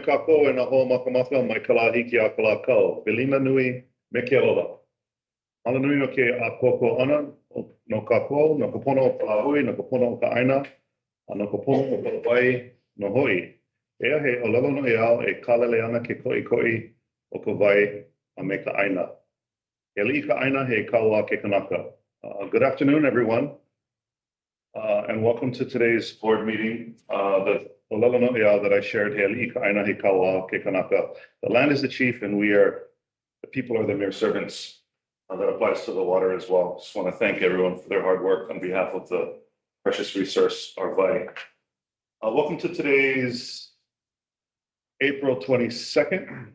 kako e na ho makamaka mai kalahiki a kalakau. Belina nui me ke aloha. Ala nui no ke a koko ana no kako, no ka pono o ka hui, no ka pono o ka aina, no ka pono o ka wai no hoi. Ea he olelo no iao e kalele ana ke koi o ka wai a me ka aina. E li ka aina he kaua ke kanaka. Good afternoon, everyone, and welcome to today's board meeting. The olelo no iao that I shared he li ka aina he kaua ke kanaka. The land is the chief, and the people are the mere servants. That applies to the water as well. Just want to thank everyone for their hard work on behalf of the precious resource, our vai. Welcome to today's April 22nd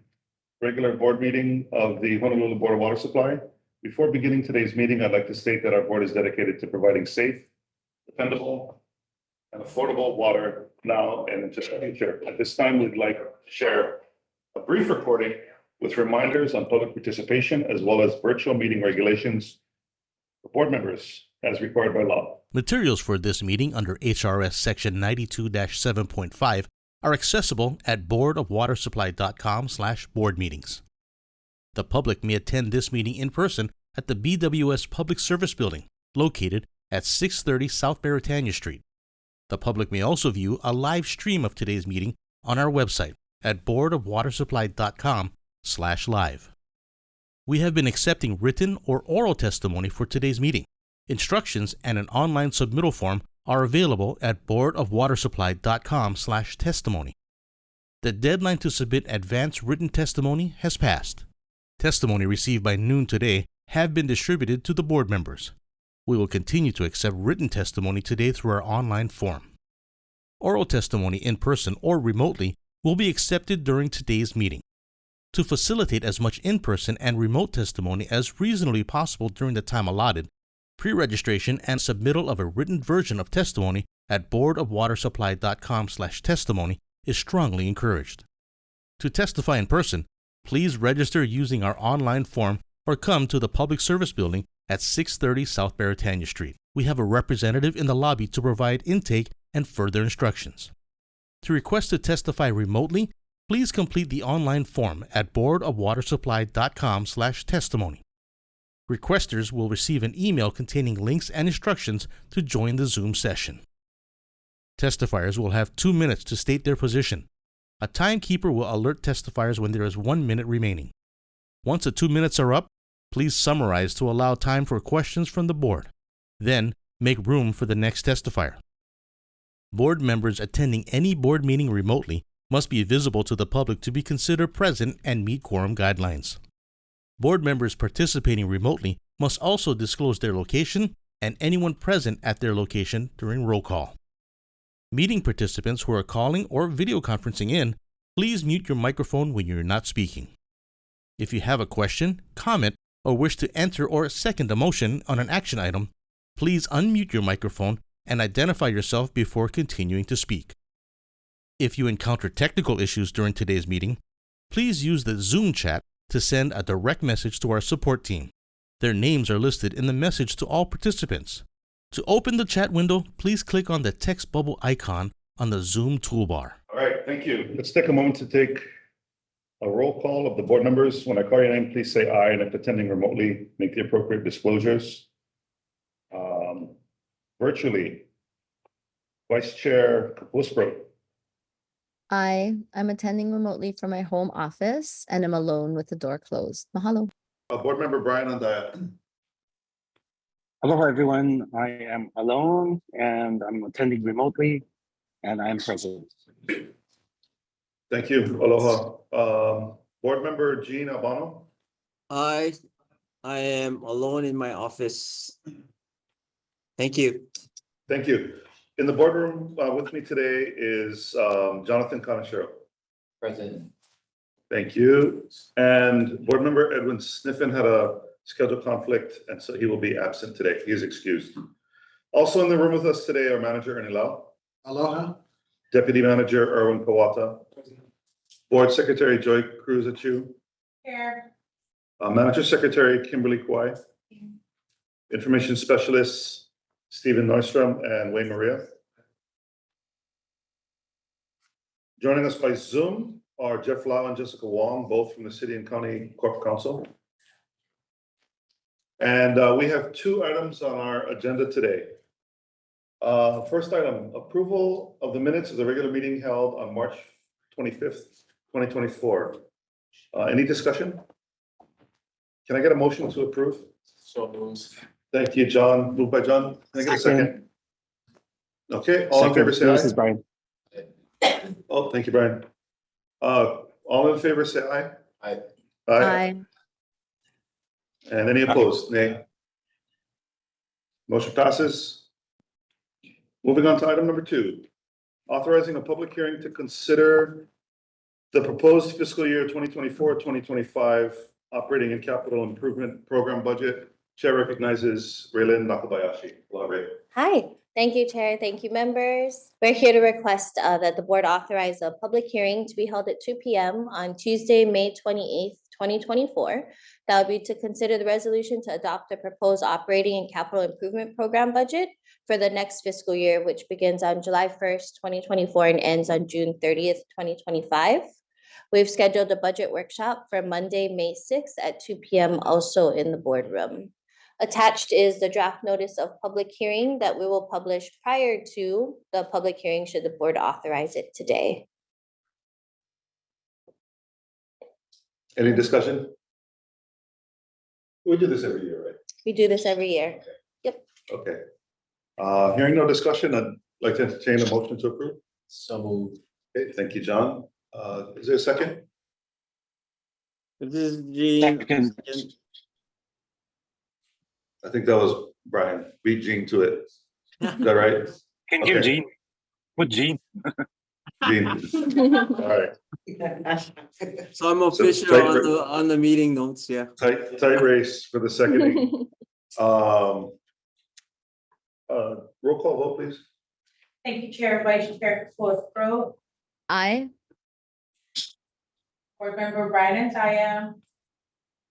regular board meeting of the Honolulu Board of Water Supply. Before beginning today's meeting, I'd like to state that our board is dedicated to providing safe, dependable, and affordable water now and into the future. At this time, we'd like to share a brief recording with reminders on public participation as well as virtual meeting regulations for board members as required by law. Materials for this meeting under HRS Section 92-7.5 are accessible at boardofwatersupply.com/board meetings. The public may attend this meeting in person at the BWS Public Service Building, located at 630 South Beretania Street. The public may also view a live stream of today's meeting on our website at boardofwatersupply.com/live. We have been accepting written or oral testimony for today's meeting. Instructions and an online submittal form are available at boardofwatersupply.com/testimony. The deadline to submit advanced written testimony has passed. Testimony received by noon today have been distributed to the board members. We will continue to accept written testimony today through our online form. Oral testimony in person or remotely will be accepted during today's meeting. To facilitate as much in-person and remote testimony as reasonably possible during the time allotted, pre-registration and submittal of a written version of testimony at boardofwatersupply.com/testimony is strongly encouraged. To testify in person, please register using our online form or come to the Public Service Building at 630 South Beretania Street. We have a representative in the lobby to provide intake and further instructions. To request to testify remotely, please complete the online form at boardofwatersupply.com/testimony. Requesters will receive an email containing links and instructions to join the Zoom session. Testifiers will have 2 minutes to state their position. A timekeeper will alert testifiers when there is 1 minute remaining. Once the 2 minutes are up, please summarize to allow time for questions from the board. Then, make room for the next testifier. Board members attending any board meeting remotely must be visible to the public to be considered present and meet quorum guidelines. Board members participating remotely must also disclose their location and anyone present at their location during roll call. Meeting participants who are calling or video conferencing in, please mute your microphone when you're not speaking. If you have a question, comment, or wish to enter or second a motion on an action item, please unmute your microphone and identify yourself before continuing to speak. If you encounter technical issues during today's meeting, please use the Zoom chat to send a direct message to our support team. Their names are listed in the message to all participants. To open the chat window, please click on the text bubble icon on the Zoom toolbar. All right, thank you. Let's take a moment to take a roll call of the board members. When I call your name, please say aye, and if attending remotely, make the appropriate disclosures. Virtually, Vice Chair Kapusbro. I'm attending remotely from my home office and I'm alone with the door closed. Mahalo. Board Member Brian Andaya. Hello, everyone. I am alone and I'm attending remotely and I'm present. Thank you. Aloha. Board Member Jean Albano. I am alone in my office. Thank you. Thank you. In the boardroom with me today is Jonathan Kanashiro. Present. Thank you. And Board Member Edwin Sniffen had a schedule conflict, and so he will be absent today. He is excused. Also in the room with us today are Manager Ernie Lau. Aloha. Deputy Manager Erwin Kawata. Board Secretary Joy Cruz-Achu. Here. Manager Secretary Kimberly Kwai. Information Specialists Stephen Nordstrom and Wayne Maria. Joining us by Zoom are Jeff Lau and Jessica Wong, both from the City and County Corp Council. And we have two items on our agenda today. First item, approval of the minutes of the regular meeting held on March 25th, 2024. Any discussion? Can I get a motion to approve? So moves. Thank you, John. Moved by John. Can I get a second? Okay, all in favor, say This is aye. Brian. Oh, thank you, Brian. All in favor, say aye. Aye. Aye. And any opposed? Nay. Motion passes. Moving on to item number 2, authorizing a public hearing to consider the proposed fiscal year 2024-2025 operating and capital improvement program budget. Chair recognizes Raylene Nakabayashi. Hello, Ray. Hi, thank you, Chair. Thank you, members. We're here to request that the board authorize a public hearing to be held at 2 p.m. on Tuesday, May 28th, 2024. That would be to consider the resolution to adopt a proposed operating and capital improvement program budget for the next fiscal year, which begins on July 1st, 2024 and ends on June 30th, 2025. We've scheduled a budget workshop for Monday, May 6th at 2 p.m. also in the boardroom. Attached is the draft notice of public hearing that we will publish prior to the public hearing should the board authorize it today. Any discussion? We do this every year, right? We do this every year. Okay. Hearing no discussion, I'd like to entertain a motion to approve. So moved. Okay, thank you, John. Is there a second? This is Gene. Second. I think that was Brian. Beat Gene to it. Is that right? Can you, Okay. Gene? What Gene? Gene. All right. So I'm official tight- on the meeting notes, yeah. Tight race for the seconding. Roll call vote, please. Thank you, Chair, Vice Chair Pro, Aye. Board Member Brian Antaya,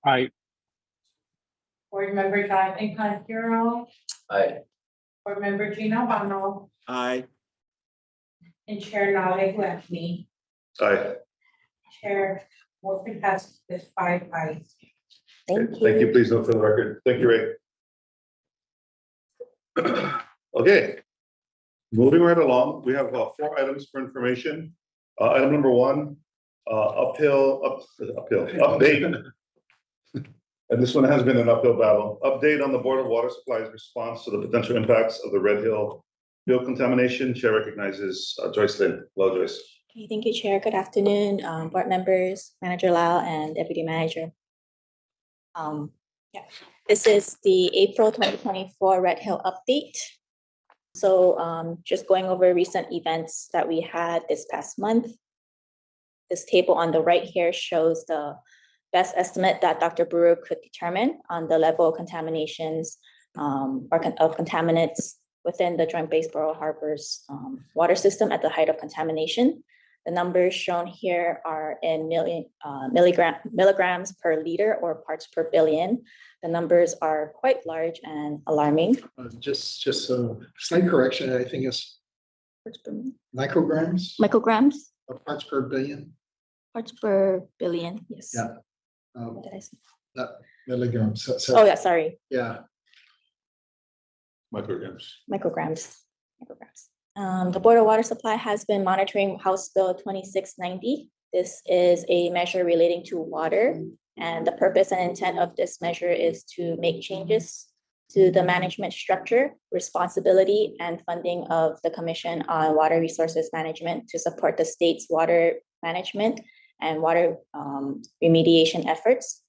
Aye. Board Member Jonathan Conjuro, Aye. Board Member Gina Vano, Aye. and Chair Nale Guanxi. Aye. Chair, motion passes with 5 ayes. Thank you. Thank you. Please note for the record. Thank you, Ray. Okay. Moving right along, we have 4 items for information. Item number 1, update. And this one has been an uphill battle. Update on the Board of Water Supply's response to the potential impacts of the Red Hill field contamination. Chair recognizes Joyce Lynn. Hello, Joyce. Okay, thank you, Chair. Good afternoon, board members, Manager Lau and Deputy Manager. This is the April 2024 Red Hill update. So just going over recent events that we had this past month. This table on the right here shows the best estimate that Dr. Brewer could determine on the level of contaminations of contaminants within the Joint Base Borough Harbor's water system at the height of contamination. The numbers shown here are in milligrams per liter or parts per billion. The numbers are quite large and alarming. Just a slight correction, I think it's Parts per micrograms micrograms, of parts per billion, parts per billion, yes. Yeah. What did I say? not milligrams. So, Oh, yeah, sorry, yeah, Micrograms. micrograms. The Board of Water Supply has been monitoring House Bill 2690. This is a measure relating to water, and the purpose and intent of this measure is to make changes to the management structure, responsibility, and funding of the Commission on Water Resources Management to support the state's water management and water remediation efforts.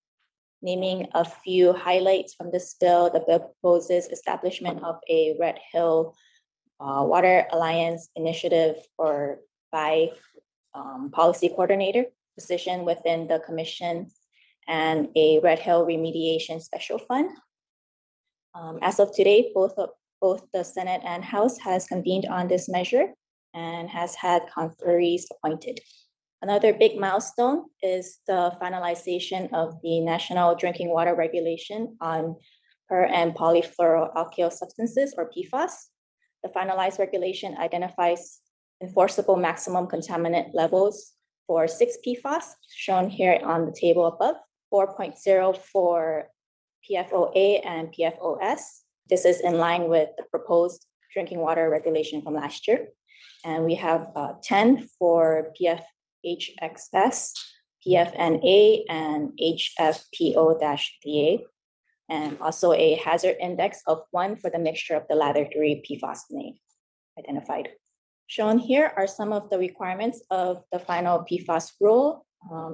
Naming a few highlights from this bill, the bill proposes establishment of a Red Hill Water Alliance initiative or by policy coordinator position within the commission and a Red Hill remediation special fund. As of today, both the Senate and House has convened on this measure and has had conferees appointed. Another big milestone is the finalization of the National Drinking Water Regulation on per and polyfluoroalkyl substances or PFAS. The finalized regulation identifies enforceable maximum contaminant levels for 6 PFAS, shown here on the table above, 4.0 for PFOA and PFOS. This is in line with the proposed drinking water regulation from last year. And we have 10 for PFHXS, PFNA, and HFPO-DA, and also a hazard index of 1 for the mixture of the latter 3 PFAS identified. Shown here are some of the requirements of the final PFAS rule.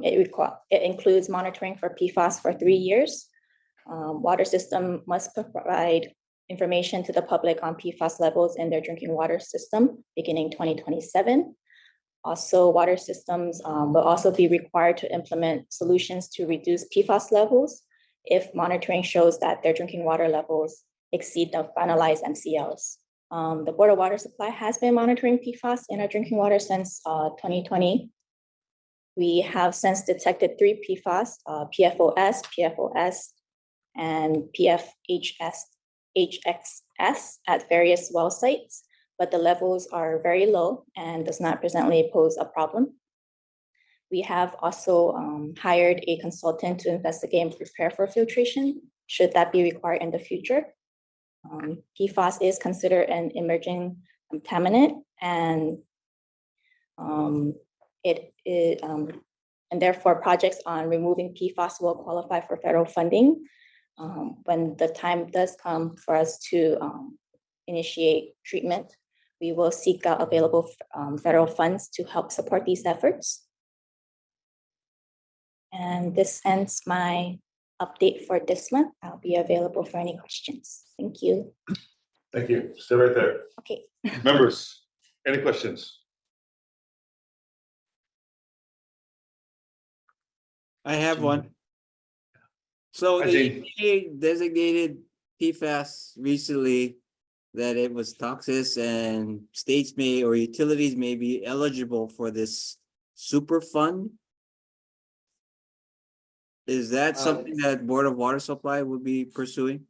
It includes monitoring for PFAS for 3 years. Water system must provide information to the public on PFAS levels in their drinking water system beginning 2027. Also, water systems will also be required to implement solutions to reduce PFAS levels if monitoring shows that their drinking water levels exceed the finalized MCLs. The Board of Water Supply has been monitoring PFAS in our drinking water since 2020. We have since detected 3 PFAS, PFOS, and PFHXS at various well sites, but the levels are very low and does not presently pose a problem. We have also hired a consultant to investigate and prepare for filtration, should that be required in the future. PFAS is considered an emerging contaminant, and and therefore projects on removing PFAS will qualify for federal funding. When the time does come for us to initiate treatment, we will seek out available federal funds to help support these efforts. And this ends my update for this month. I'll be available for any questions. Thank you. Thank you. Stay right there. Okay. Members, any questions? I have one. So Hi, the Gene. EPA designated PFAS recently that it was toxic, and states may or utilities may be eligible for this super fund. Is that something that Board of Water Supply would be pursuing?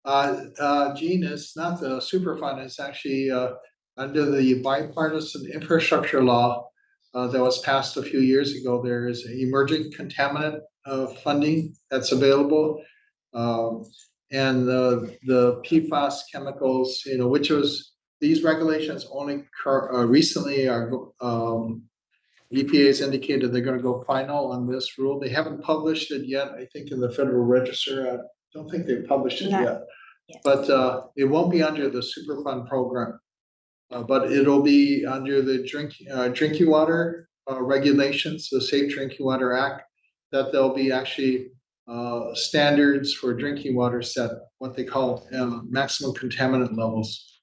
Gene, it's not the super fund, it's actually under the bipartisan infrastructure law that was passed a few years ago. There is emerging contaminant funding that's available. And the PFAS chemicals, which was, these regulations only recently are EPA has indicated they're going to go final on this rule. They haven't published it yet, I think, in the Federal Register. I don't think they've published it yet. But it won't be under the Superfund program. But it'll be under the drinking water regulations, the Safe Drinking Water Act, that there'll be actually standards for drinking water set, what they call maximum contaminant levels.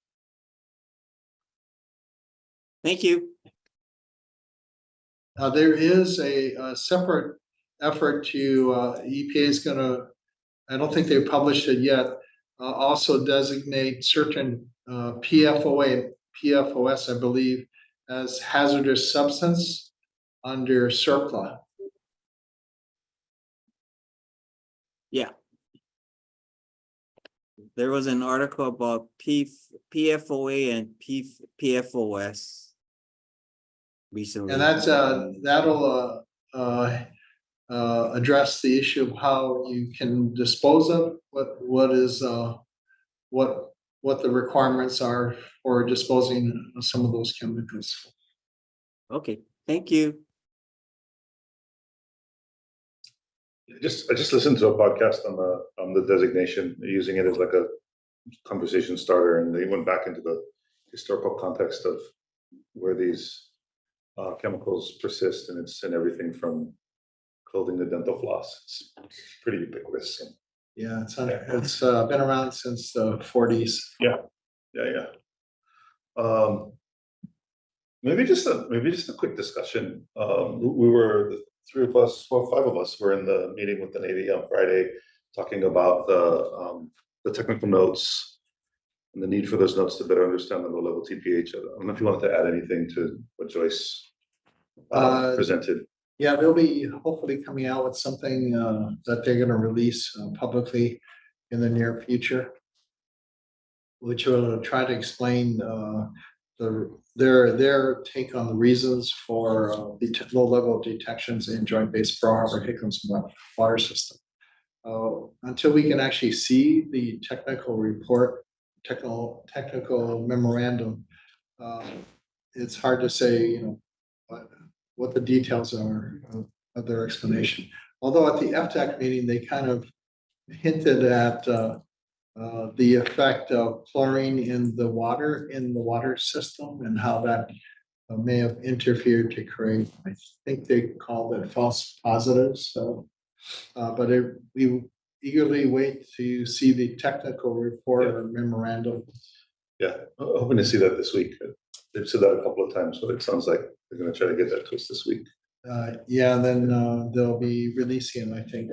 Thank you. There is a separate effort to, EPA is going to, I don't think they've published it yet, also designate certain PFOA and PFOS, I believe, as hazardous substance under CERCLA. Yeah. There was an article about PFOA and PFOS recently. And that's that'll address the issue of how you can dispose of what the requirements are for disposing of some of those chemicals. Okay, thank you. I just listened to a podcast on the designation, using it as like a conversation starter, and they went back into the historical context of where these chemicals persist, and it's in everything from clothing to dental floss. It's pretty ubiquitous. Yeah, it's been around since the 40s. Yeah. Maybe just a quick discussion. We were the 3 of us, well, 5 of us were in the meeting with the Navy on Friday, talking about the technical notes and the need for those notes to better understand the low-level TPH. I don't know if you wanted to add anything to what Joyce presented. Yeah, they'll be hopefully coming out with something that they're going to release publicly in the near future, which will try to explain their take on the reasons for low level detections in joint base Pearl Harbor Hickams water system. Until we can actually see the technical report, technical memorandum, it's hard to say, what the details are of their explanation. Although at the FTAC meeting, they kind of hinted at the effect of chlorine in the water system and how that may have interfered to create, I think they called it false positives. So, but we eagerly wait to see the technical report or memorandum. Yeah, hoping to see that this week. They've said that a couple of times, but it sounds like they're going to try to get that to us this week. Yeah, then they'll be releasing, I think,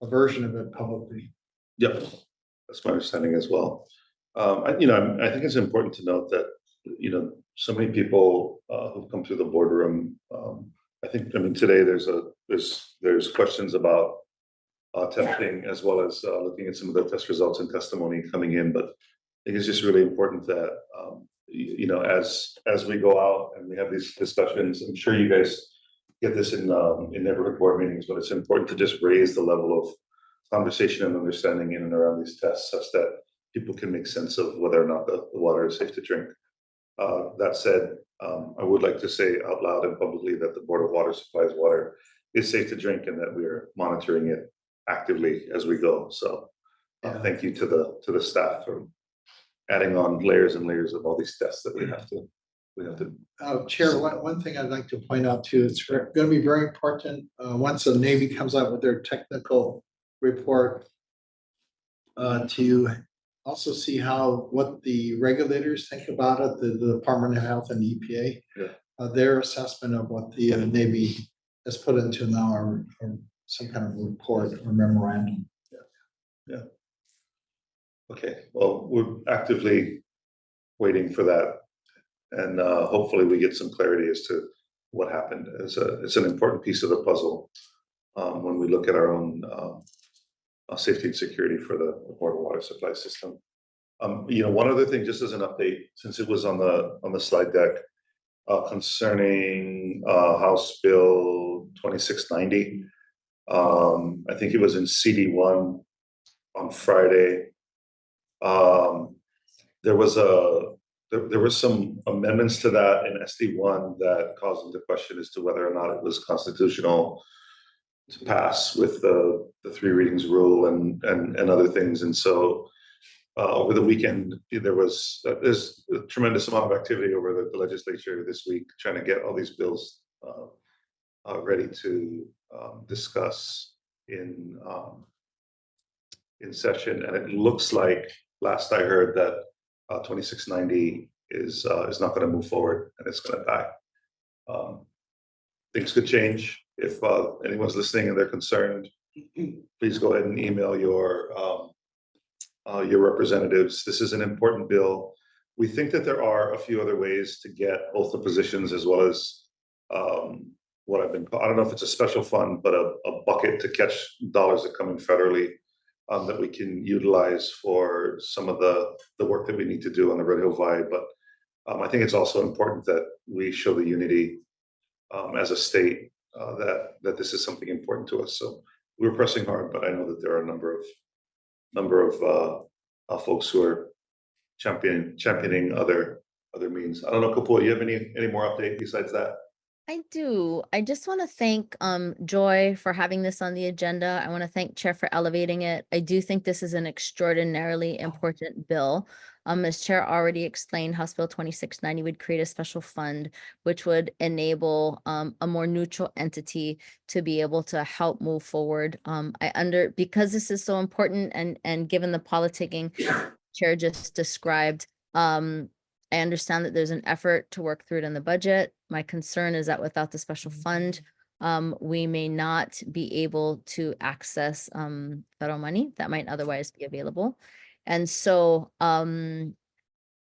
a version of it publicly. Yep, that's my understanding as well. I think it's important to note that, so many people who've come through the boardroom. Today there's questions about testing as well as looking at some of the test results and testimony coming in. But I think it's just really important that, as we go out and we have these discussions, I'm sure you guys get this in neighborhood board meetings, but it's important to just raise the level of conversation and understanding in and around these tests such that people can make sense of whether or not the water is safe to drink. That said, I would like to say out loud and publicly that the Board of Water Supply's water is safe to drink and that we are monitoring it actively as we go. So thank you to the staff for adding on layers and layers of all these tests that we have to. Chair, one thing I'd like to point out too, it's going to be very important once the Navy comes out with their technical report to also see what the regulators think about it, the Department of Health and EPA, their assessment of what the Navy has put into now or some kind of report or memorandum. Yeah. Okay. Well, we're actively waiting for that, and hopefully we get some clarity as to what happened. It's an important piece of the puzzle when we look at our own safety and security for the Board of Water Supply system. One other thing, just as an update, since it was on the slide deck, concerning House Bill 2690. I think it was in CD1 on Friday. There were some amendments to that in SD1 that caused them to question as to whether or not it was constitutional to pass with the 3 readings rule and other things. And so over the weekend, there's a tremendous amount of activity over the legislature this week, trying to get all these bills ready to discuss in session. And it looks like, last I heard, that 2690 is not going to move forward and it's going to die. Things could change. If anyone's listening and they're concerned, please go ahead and email your representatives. This is an important bill. We think that there are a few other ways to get both the positions as well as what I don't know if it's a special fund, but a bucket to catch dollars that come in federally that we can utilize for some of the work that we need to do on the Red Hill Vibe. But I think it's also important that we show the unity as a state that this is something important to us. So we're pressing hard, but I know that there are a number of folks who are championing other means. I don't know, Kapua, you have any more update besides that? I do. I just want to thank Joy for having this on the agenda. I want to thank Chair for elevating it. I do think this is an extraordinarily important bill. As Chair already explained, House Bill 2690 would create a special fund, which would enable a more neutral entity to be able to help move forward. Because this is so important and given the politicking Chair just described, I understand that there's an effort to work through it in the budget. My concern is that without the special fund, we may not be able to access federal money that might otherwise be available. And so,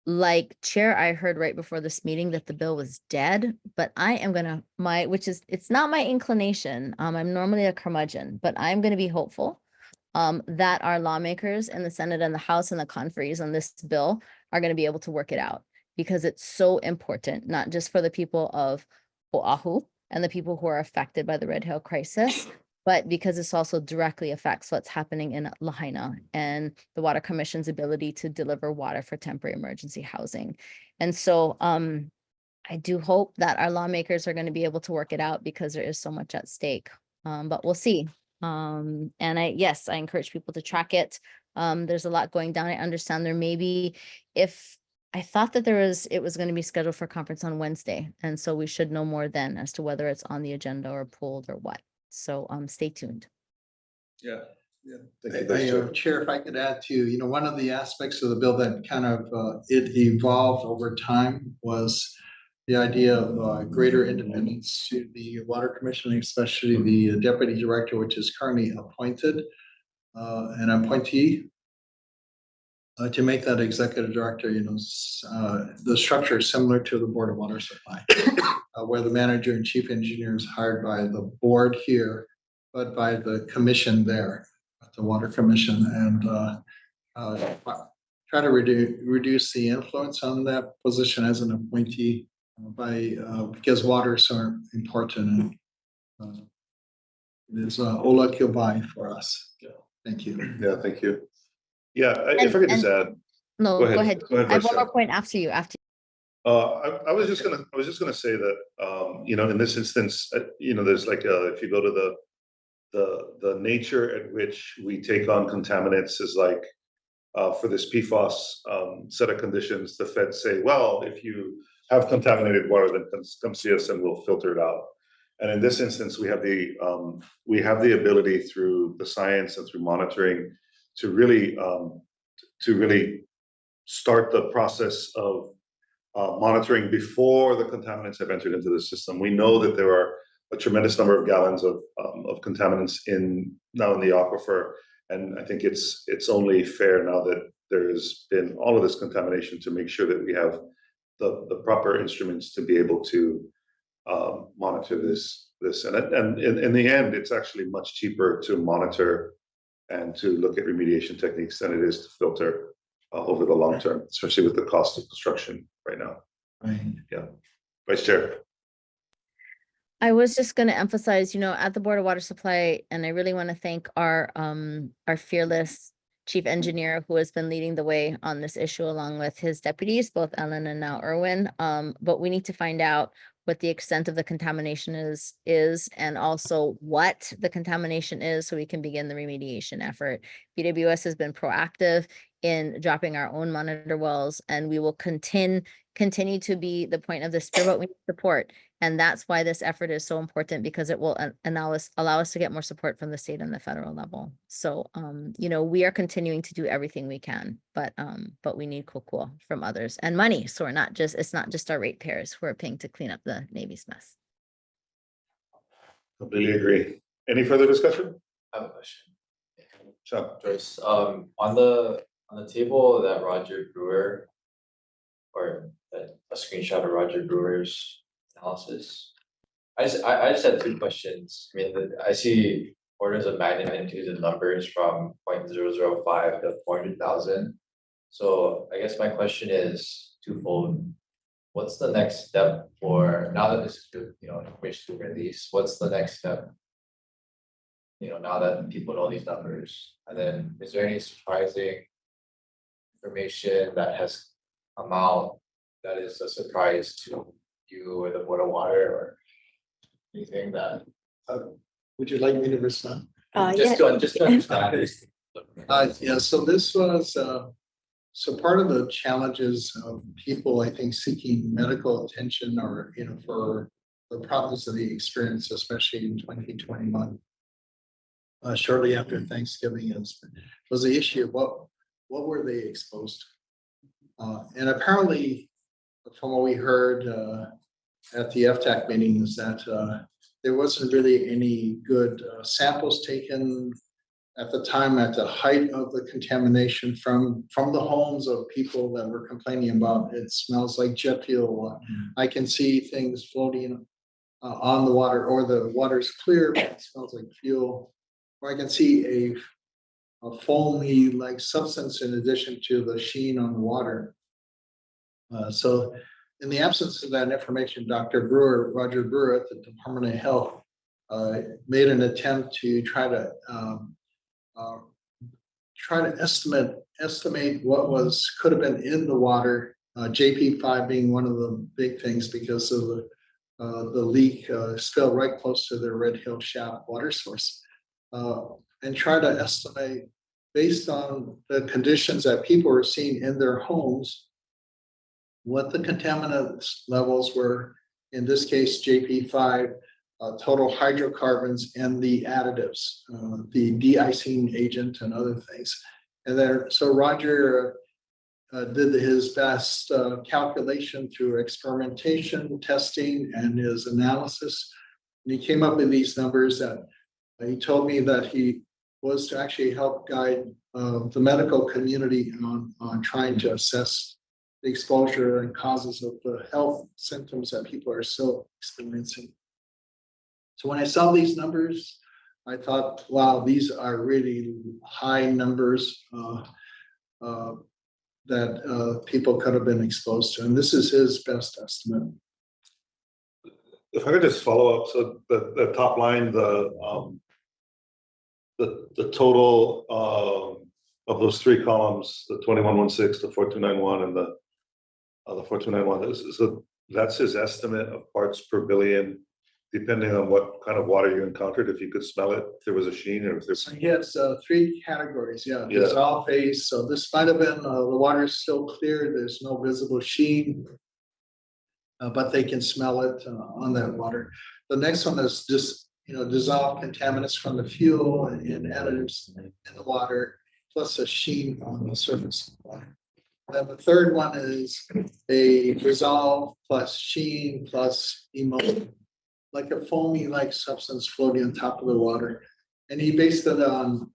like Chair, I heard right before this meeting that the bill was dead, but I am gonna, it's not my inclination. I'm normally a curmudgeon, but I'm gonna be hopeful that our lawmakers in the Senate and the House and the conferees on this bill are gonna be able to work it out. because it's so important, not just for the people of Oahu and the people who are affected by the Red Hill crisis, but because this also directly affects what's happening in Lahaina and the Water Commission's ability to deliver water for temporary emergency housing. And so I do hope that our lawmakers are going to be able to work it out because there is so much at stake. But we'll see. And yes, I encourage people to track it. There's a lot going down. I understand there may be, if I thought that it was going to be scheduled for conference on Wednesday. And so we should know more then as to whether it's on the agenda or pulled or what. So stay tuned. Yeah. Thank you, Vice Chair. Chair, if I could add to, one of the aspects of the bill that kind of it evolved over time was the idea of greater independence to the Water Commission, especially the deputy director, which is currently appointed, an appointee, to make that executive director, the structure is similar to the Board of Water Supply, where the manager and chief engineer is hired by the board here, but by the commission there, the Water Commission, and try to reduce the influence on that position as an appointee because water is so important, and it is Ola Kilbai for us. Thank you. Yeah, thank you. Yeah, if I could just add. No, go ahead. Go ahead, I have Vice one more Chair. point after you. I was just gonna say that, in this instance, there's like, if you go to the nature at which we take on contaminants is like, for this PFAS set of conditions, the feds say, well, if you have contaminated water, then come see us and we'll filter it out. And in this instance, we have the ability through the science and through monitoring to really start the process of monitoring before the contaminants have entered into the system. We know that there are a tremendous number of gallons of contaminants now in the aquifer, and I think it's only fair now that there's been all of this contamination to make sure that we have the proper instruments to be able to monitor this. And in the end, it's actually much cheaper to monitor and to look at remediation techniques than it is to filter over the long term, especially with the cost of construction right now. Right. Yeah. Vice Chair. I was just going to emphasize, at the Board of Water Supply, and I really want to thank our fearless chief engineer who has been leading the way on this issue along with his deputies, both Ellen and now Erwin. But we need to find out what the extent of the contamination is and also what the contamination is so we can begin the remediation effort. BWS has been proactive in dropping our own monitor wells, and we will continue to be the point of the spear, but we need support. And that's why this effort is so important, because it will allow us to get more support from the state and the federal level. So, we are continuing to do everything we can, but we need cool from others and money. So it's not just our ratepayers who are paying to clean up the Navy's mess. Completely agree. Any further discussion? I have a question. Sean. Joyce, on the table that Roger Brewer, or a screenshot of Roger Brewer's analysis, I just had two questions. I mean, I see orders of magnitude and numbers from 0.005 to 400,000. So I guess my question is twofold. What's the next step for, now that this is information release, what's the next step? Now that people know these numbers, and then is there any surprising information that has come out that is a surprise to you or the Board of Water, or anything that? Would you like me to respond? Just to understand. Yeah, so this was, so part of the challenges of people, I think, seeking medical attention or, for the problems that they experienced, especially in 2021, shortly after Thanksgiving, was the issue of what were they exposed to? And apparently, from what we heard at the FTAC meeting, is that there wasn't really any good samples taken at the time, at the height of the contamination from the homes of people that were complaining about it smells like jet fuel. I can see things floating on the water, or the water's clear, but it smells like fuel. Or I can see a foamy like substance in addition to the sheen on the water. So in the absence of that information, Roger Brewer at the Department of Health made an attempt to try to estimate what could have been in the water. JP5 being one of the big things because of the leak still right close to the Red Hill Shaft water source, and try to estimate based on the conditions that people are seeing in their homes, what the contaminant levels were, in this case, JP5, total hydrocarbons and the additives, the de-icing agent and other things. And then, so Roger did his best calculation through experimentation, testing, and his analysis. And he came up with these numbers that he told me that he was to actually help guide the medical community on trying to assess the exposure and causes of the health symptoms that people are still experiencing. So when I saw these numbers, I thought, wow, these are really high numbers that people could have been exposed to. And this is his best estimate. If I could just follow up, so the top line, the total of those three columns, the 2116, the 4291, and the 4291, so that's his estimate of parts per billion, depending on what kind of water you encountered, if you could smell it, if there was a sheen, or if there's. He has three categories, dissolved phase. So this might have been the water is still clear, there's no visible sheen, but they can smell it on that water. The next one is just dissolved contaminants from the fuel and additives in the water, plus a sheen on the surface of the water. Then the third one is a dissolve plus sheen plus emulsion, like a foamy-like substance floating on top of the water. And he based it on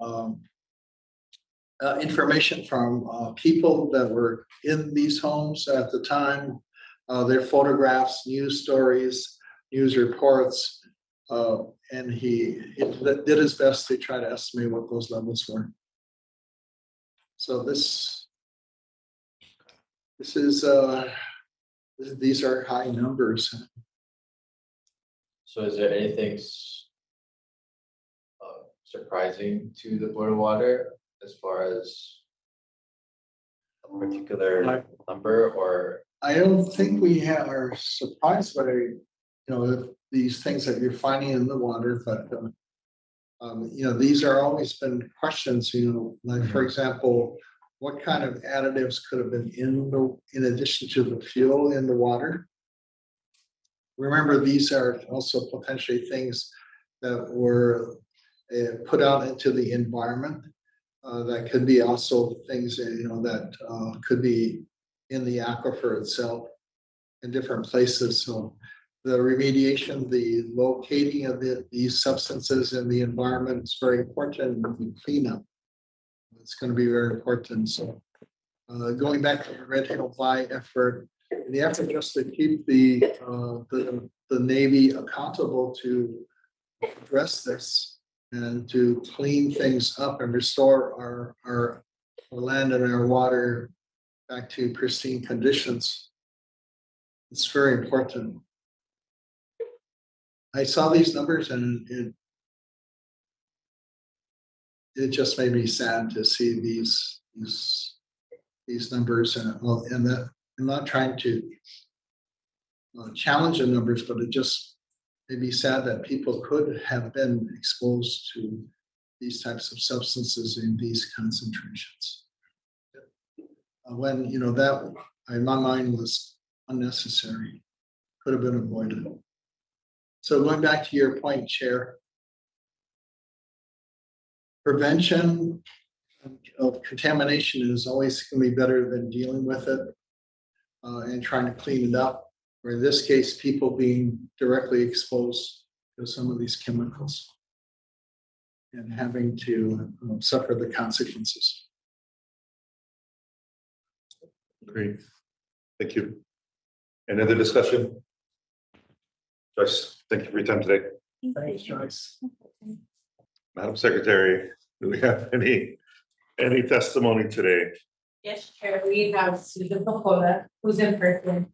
information from people that were in these homes at the time, their photographs, news stories, news reports, and he did his best to try to estimate what those levels were. So these are high numbers. So is there anything surprising to the Board of Water as far as a particular number, or? I don't think we are surprised by, if these things that you're finding in the water, but these are always been questions, like for example, what kind of additives could have been in addition to the fuel in the water? Remember, these are also potentially things that were put out into the environment. That could be also things that could be in the aquifer itself in different places. So the remediation, the locating of these substances in the environment is very important. The cleanup, it's going to be very important. So going back to the Red Hill Vi effort, the effort just to keep the Navy accountable to address this and to clean things up and restore our land and our water back to pristine conditions. It's very important. I saw these numbers and it just made me sad to see these numbers, and that I'm not trying to challenge the numbers, but it just made me sad that people could have been exposed to these types of substances in these concentrations. When that in my mind was unnecessary, could have been avoided. So going back to your point, Chair, prevention of contamination is always going to be better than dealing with it and trying to clean it up, or in this case, people being directly exposed to some of these chemicals and having to suffer the consequences. Great, thank you. Any other discussion? Joyce, thank you for your time today. Thanks, Joyce. Madam Secretary, do we have any testimony today? Yes, Chair, we have Susan Popola, who's in person.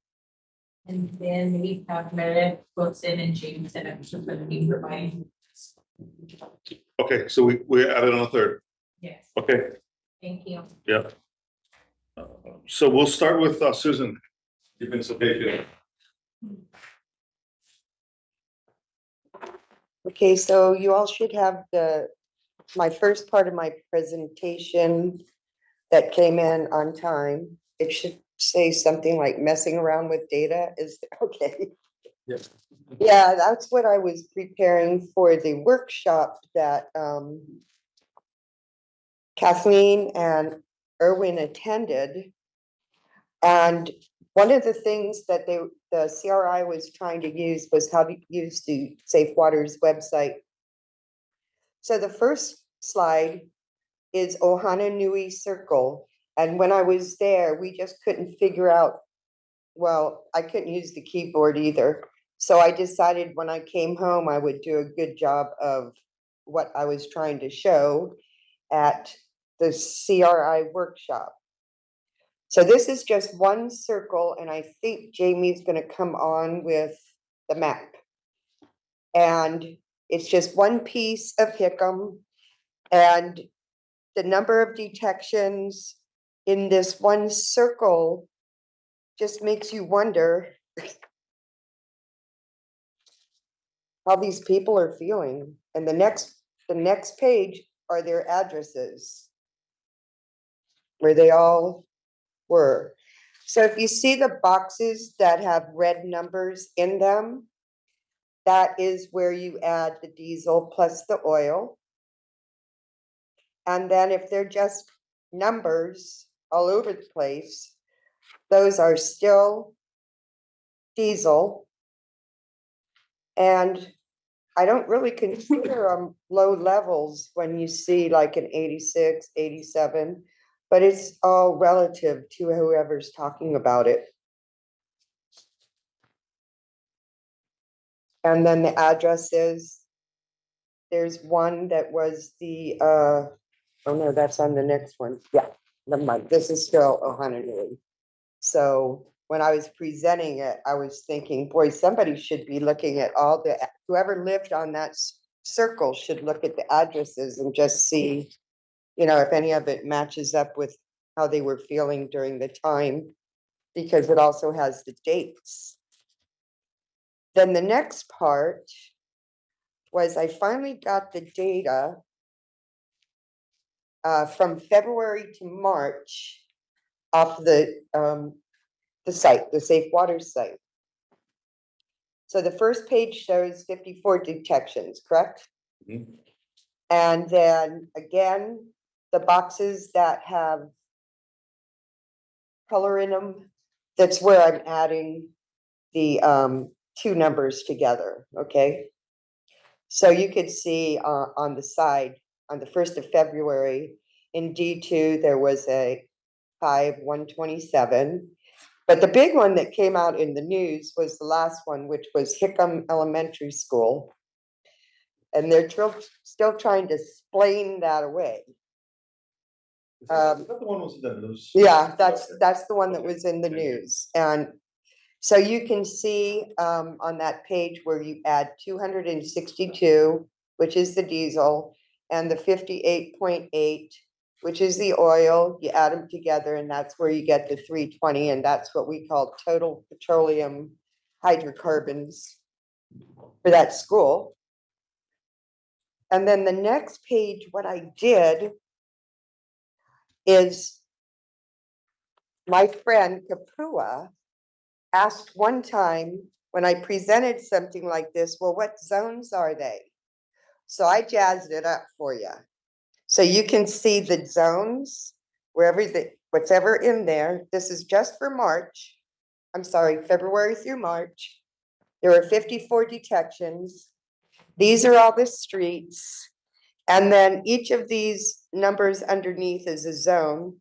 And then we have Meredith Wilson and James and I'm just going to be providing. Okay, so we added on a third. Yes, Okay, thank you. yeah. So we'll start with Susan. You've been so patient. Okay, so you all should have my first part of my presentation that came in on time. It should say something like messing around with data is, okay. Yes. Yeah, that's what I was preparing for the workshop that Kathleen and Erwin attended. And one of the things that the CRI was trying to use was how to use the Safe Waters website. So the first slide is Ohana Nui Circle. And when I was there, we just couldn't figure out, well, I couldn't use the keyboard either. So I decided when I came home, I would do a good job of what I was trying to show at the CRI workshop. So this is just one circle, and I think Jamie's going to come on with the map. And it's just one piece of Hickam, and the number of detections in this one circle just makes you wonder how these people are feeling. And the next page are their addresses where they all were. So if you see the boxes that have red numbers in them, that is where you add the diesel plus the oil. And then if they're just numbers all over the place, those are still diesel. And I don't really consider them low levels when you see like an 86, 87, but it's all relative to whoever's talking about it. And then the addresses, there's one that was the, oh no, that's on the next one. Yeah, never mind. This is still Ohana. So when I was presenting it, I was thinking, boy, somebody should be looking at all the, whoever lived on that circle should look at the addresses and just see, you know, if any of it matches up with how they were feeling during the time, because it also has the dates. Then the next part was I finally got the data from February to March off the site, the Safe Waters site. So the first page shows 54 detections, correct? Mhm. And then again, the boxes that have color in them, that's where I'm adding the two numbers together, okay? So you could see on the side, on the 1st of February, in D2, there was a 5127. But the big one that came out in the news was the last one, which was Hickam Elementary School. And they're still trying to explain that away. Is that the one was in the news? Yeah, that's Okay. the one that was in the news. And so you can see on that page where you add 262, which is the diesel, and the 58.8, which is the oil. You add them together, and that's where you get the 320, and that's what we call total petroleum hydrocarbons for that school. And then the next page, what I did is my friend Kapua asked one time when I presented something like this, well, what zones are they? So I jazzed it up for you. So you can see the zones, what's ever in there. This is just for March. I'm sorry, February through March. There are 54 detections. These are all the streets. And then each of these numbers underneath is a zone.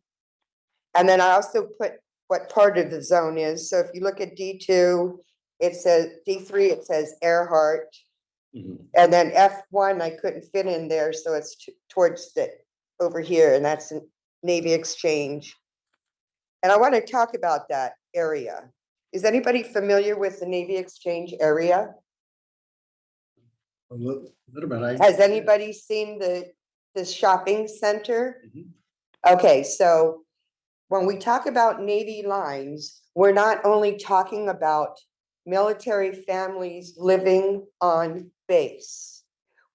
And then I also put what part of the zone is. So if you look at D2, it says D3, it says Earhart. Mhm. And then F1, I couldn't fit in there. So it's towards the over here, and that's Navy Exchange. And I want to talk about that area. Is anybody familiar with the Navy Exchange area? A little bit. Has anybody seen the shopping center? Mhm. Okay, so when we talk about Navy lines, we're not only talking about military families living on base.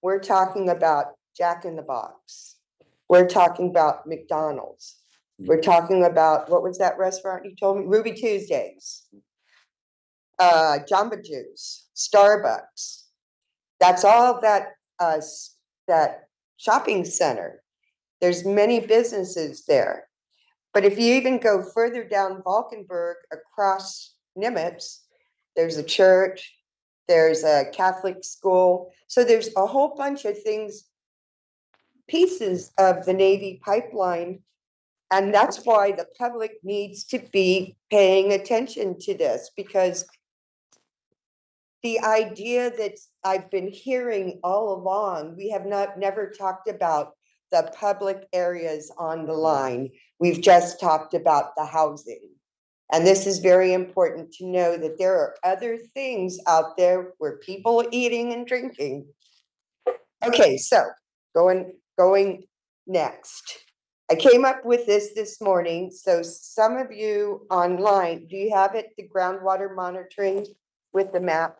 We're talking about Jack in the Box. We're talking about McDonald's. We're talking about, what was that restaurant you told me? Ruby Tuesdays. Jamba Juice, Starbucks. That's all that shopping center. There's many businesses there. But if you even go further down Valkenburg across Nimitz, there's a church, there's a Catholic school. So there's a whole bunch of things, pieces of the Navy pipeline. And that's why the public needs to be paying attention to this, because the idea that I've been hearing all along, we have never talked about the public areas on the line. We've just talked about the housing. And this is very important to know that there are other things out there where people are eating and drinking. Okay, so going next. I came up with this morning. So some of you online, do you have it, the groundwater monitoring with the map?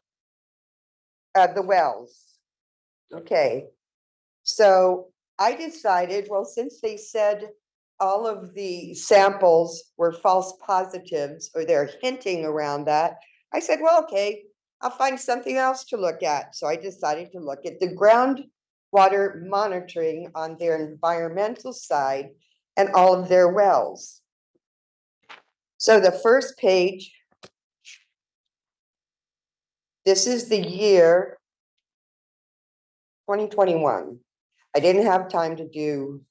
The wells. Okay, so I decided, well, since they said all of the samples were false positives, or they're hinting around that, I said, well, okay, I'll find something else to look at. So I decided to look at the groundwater monitoring on their environmental side and all of their wells. So the first page, this is the year 2021. I didn't have time to do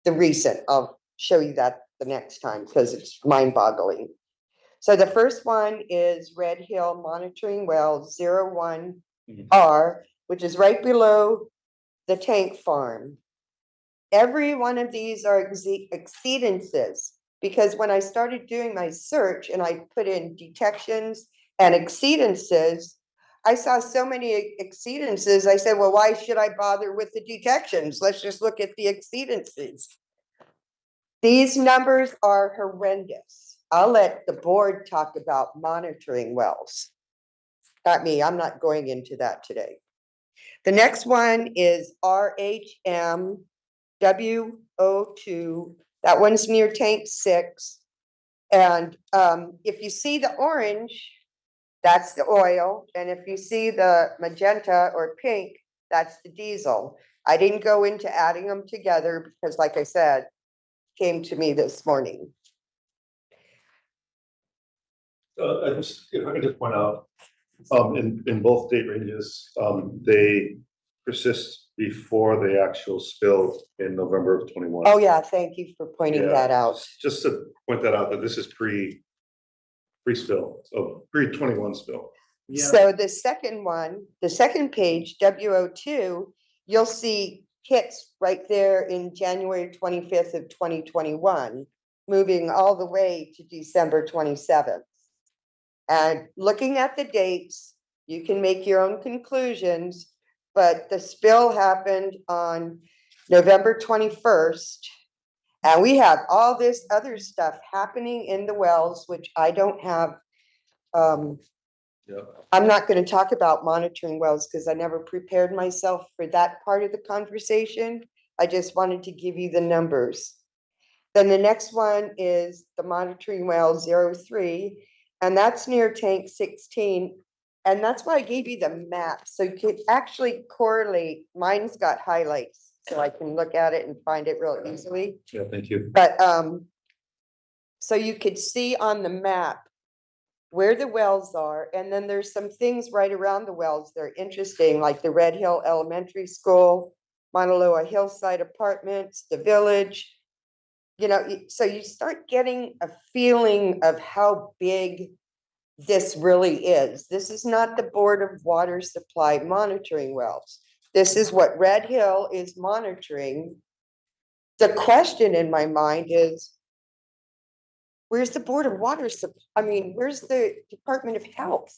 the recent. I'll show you that the next time because it's mind-boggling. So the first one is Red Hill Monitoring Well 01R, which is right below the tank farm. Every one of these are exceedances, because when I started doing my search and I put in detections and exceedances, I saw so many exceedances. I said, well, why should I bother with the detections? Let's just look at the exceedances. These numbers are horrendous. I'll let the board talk about monitoring wells. Not me, I'm not going into that today. The next one is RHM WO2. That one's near tank 6. And if you see the orange, that's the oil. And if you see the magenta or pink, that's the diesel. I didn't go into adding them together because, like I said, came to me this morning. If I could just point out, in both date ranges, they persist before the actual spill in November of 21. Oh yeah, thank you for pointing that out. Just to point that out, that this is pre-spill, so pre-21 spill. Yeah. So the second one, the second page, WO2, you'll see hits right there in January 25th of 2021, moving all the way to December 27th. And looking at the dates, you can make your own conclusions, but the spill happened on November 21st. And we have all this other stuff happening in the wells, which I don't have. I'm not going to talk about monitoring wells because I never prepared myself for that part of the conversation. I just wanted to give you the numbers. Then the next one is the monitoring well 03, and that's near tank 16. And that's why I gave you the map. So you could actually correlate. Mine's got highlights, so I can look at it and find it real easily. Yeah, thank you. But so you could see on the map where the wells are, and then there's some things right around the wells that are interesting, like the Red Hill Elementary School, Mauna Loa Hillside Apartments, the Village. You know, so you start getting a feeling of how big this really is. This is not the Board of Water Supply monitoring wells. This is what Red Hill is monitoring. The question in my mind is, Where's the Board of Water I mean, where's the Department of Health?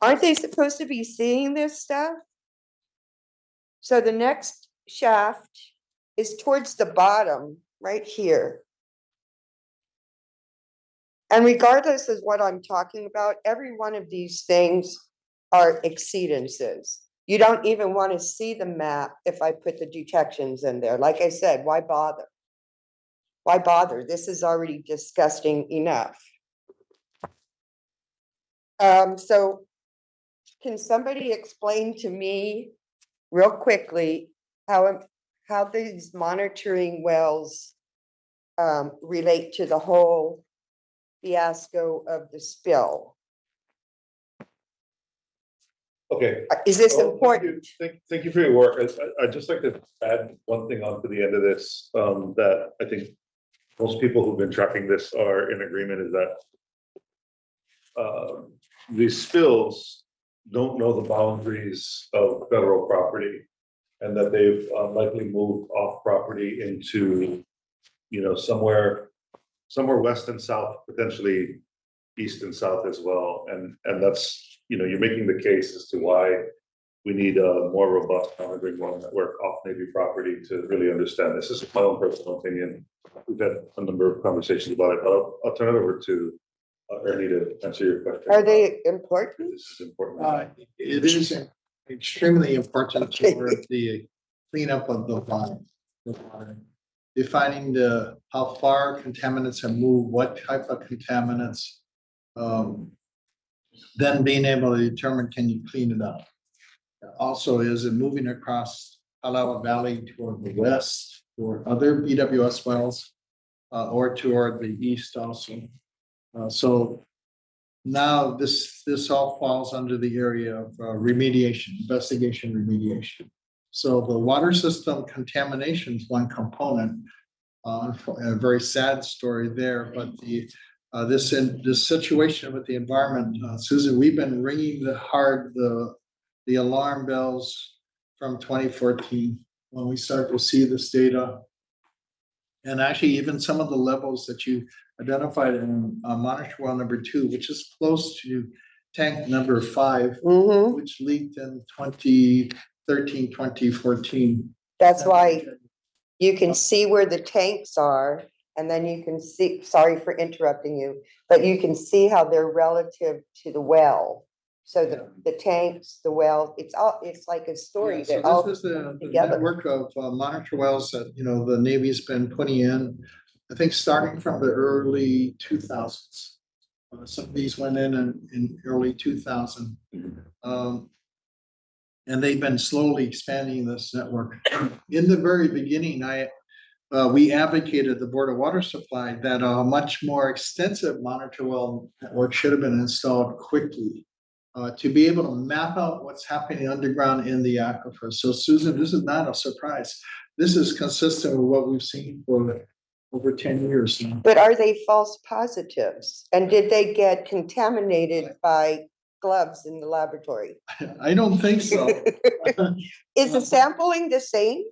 Aren't they supposed to be seeing this stuff? So the next shaft is towards the bottom, right here. And regardless of what I'm talking about, every one of these things are exceedances. You don't even want to see the map if I put the detections in there. Like I said, why bother? Why bother? This is already disgusting enough. So can somebody explain to me real quickly how these monitoring wells relate to the whole fiasco of the spill? Okay. Is this Well, important? Thank you for your work. I'd just like to add one thing onto the end of this, that I think most people who've been tracking this are in agreement, is that these spills don't know the boundaries of federal property, and that they've likely moved off property into, somewhere west and south, potentially east and south as well. And that's, you're making the case as to why we need a more robust monitoring well network off Navy property to really understand this. This is my own personal opinion. We've had a number of conversations about it, but I'll turn it over to Ernie to answer your question. Are they important? This is important. It is extremely important for the cleanup of the water. Defining how far contaminants have moved, what type of contaminants, then being able to determine, can you clean it up? Also, is it moving across Palawa Valley toward the west or other BWS wells, or toward the east also? So now this all falls under the area of investigation remediation. So the water system contamination is one component, a very sad story there, but this situation with the environment, Susan, we've been ringing the alarm bells from 2014 when we start to see this data. And actually, even some of the levels that you identified in monitor well number 2, which is close to tank number 5, which leaked in 2013, 2014. That's why you can see where the tanks are, and then you can see, sorry for interrupting you, but you can see how they're relative to the well. So the tanks, the well, it's like a story. So this is the network of monitor wells that the Navy's been putting in, I think starting from the early 2000s. Some of these went in early 2000. And they've been slowly expanding this network. In the very beginning, we advocated, the Board of Water Supply, that a much more extensive monitor well network should have been installed quickly, to be able to map out what's happening underground in the aquifer. So Susan, this is not a surprise. This is consistent with what we've seen for over 10 years now. But are they false positives? And did they get contaminated by gloves in the laboratory? I don't think so. Is the sampling the same?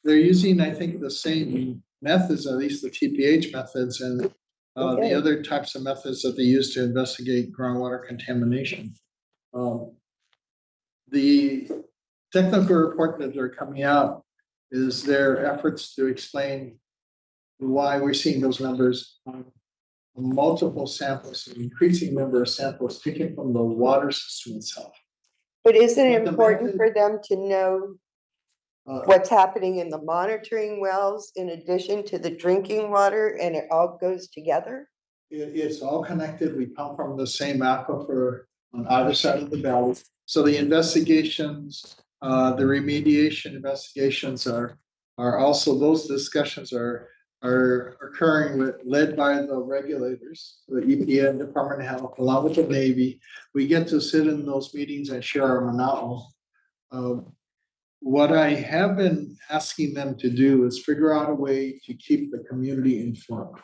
They're using, I think, the same methods, at least the TPH methods, and the other types of methods that they use to investigate groundwater contamination. The technical report that they're coming out is their efforts to explain why we're seeing those numbers on multiple samples, an increasing number of samples taken from the water system itself. But isn't it important for them to know what's happening in the monitoring wells in addition to the drinking water, and it all goes together? It's all connected. We come from the same aquifer on either side of the valley. So the investigations, the remediation investigations are also, those discussions are occurring led by the regulators, the EPA and Department of Health, along with the Navy. We get to sit in those meetings and share our knowledge. What I have been asking them to do is figure out a way to keep the community informed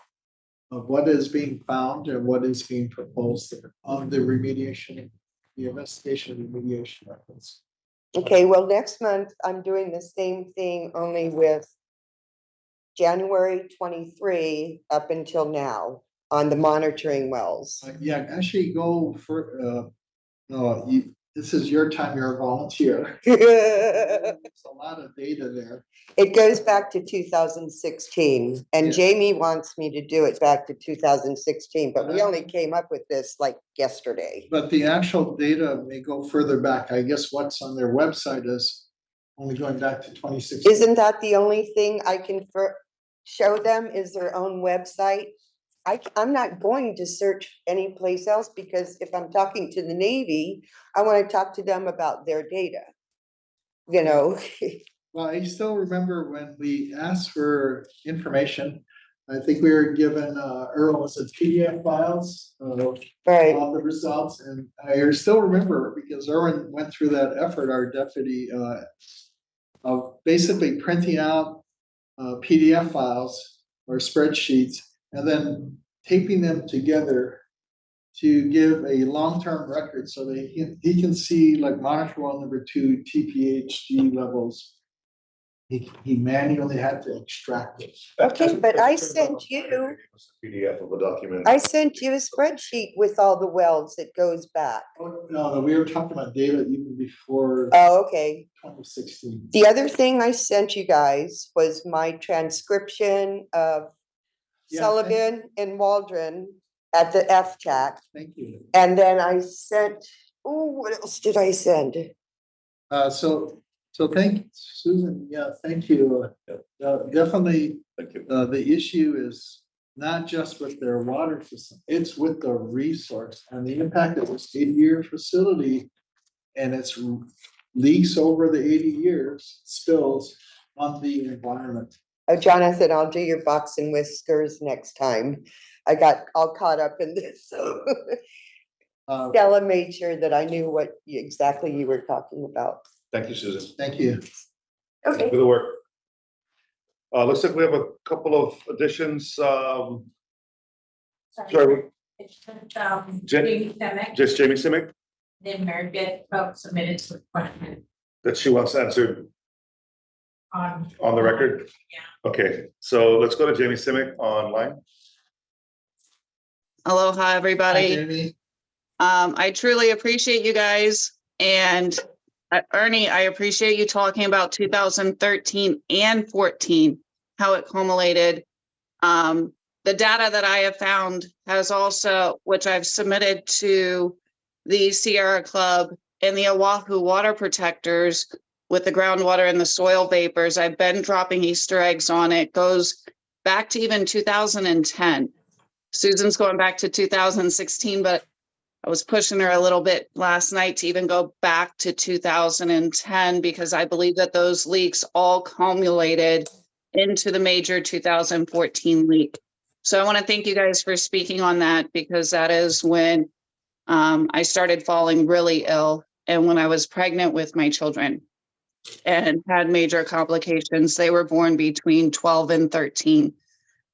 of what is being found and what is being proposed on the remediation, the investigation remediation efforts. Okay, well, next month I'm doing the same thing, only with January 23 up until now on the monitoring wells. Yeah, actually go for, no, this is your time, you're a volunteer. It There's a lot of data there. goes back to 2016, and Yeah. Jamie wants me to do it back to 2016, but we only came up with this like yesterday. But the actual data may go further back. I guess what's on their website is only going back to 2016. Isn't that the only thing I can show them is their own website? I'm not going to search anyplace else because if I'm talking to the Navy, I want to talk to them about their data. You know, Well, I still remember when we asked for information, I think we were given, Earl, was it PDF files? right? Of the results, and I still remember because Erwin went through that effort, our deputy, of basically printing out PDF files or spreadsheets and then taping them together to give a long-term record so that he can see like monitor well number 2 TPHG levels. He manually had to extract it. Okay, but I sent you, PDF of a document. I sent you a spreadsheet with all the wells that goes back. Oh, no, we were talking about data even before Oh, okay. 2016. The other thing I sent you guys was my transcription of Yeah, Sullivan and Waldron at the FTAC. Thank you. And then I sent, oh, what else did I send? So thank Susan, yeah, thank you. Definitely, Thank you. the issue is not just with their water system, it's with the resource and the impact of this 80-year facility and its leaks over the 80 years spills on the environment. Oh, Jonathan, I'll do your box and whiskers next time. I got all caught up in this, so Stella made sure that I knew what exactly you were talking about. Thank you, Susan. Thank you. Thank you for the work. Looks like we have a couple of additions. Sorry, It's Jamie Semic, just Jamie Simic then Meredith submitted some question that she wants answered on. on the record. Yeah. Okay, so let's go to Jamie Simic online. Aloha, Hi, everybody. Jamie. I truly appreciate you guys. And Ernie, I appreciate you talking about 2013 and 14, how it culminated. The data that I have found has also, which I've submitted to the Sierra Club and the Oahu water protectors with the groundwater and the soil vapors. I've been dropping Easter eggs on it. Goes back to even 2010. Susan's going back to 2016, but I was pushing her a little bit last night to even go back to 2010 because I believe that those leaks all culminated into the major 2014 leak. So I want to thank you guys for speaking on that because that is when I started falling really ill and when I was pregnant with my children and had major complications. They were born between 12 and 13.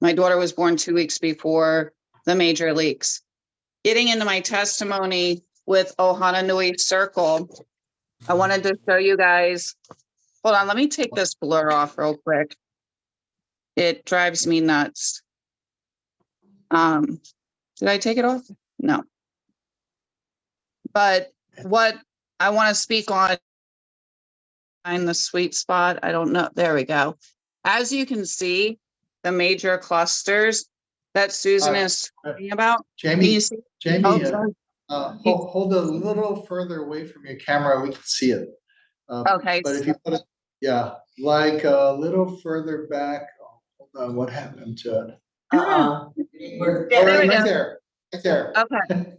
My daughter was born 2 weeks before the major leaks. Getting into my testimony with Ohana Nui Circle, I wanted to show you guys. Hold on, let me take this blur off real quick. It drives me nuts. Did I take it off? No. But what I want to speak on, find the sweet spot. I don't know. There we go. As you can see, the major clusters that Susan is talking about. Can Jamie, you see? Jamie, Oh, sorry. hold a little further away from your camera, we can see it. Okay. But if you put it, yeah, like a little further back, hold on, what happened to it? There Right we go. there, right there. Okay.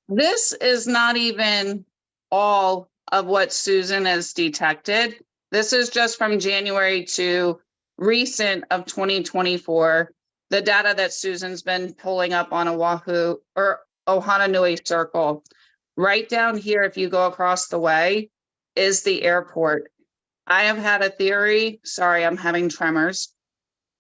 This is not even all of what Susan has detected. This is just from January to recent of 2024. The data that Susan's been pulling up on Oahu or Ohana Nui Circle. Right down here, if you go across the way, is the airport. I have had a theory, sorry, I'm having tremors,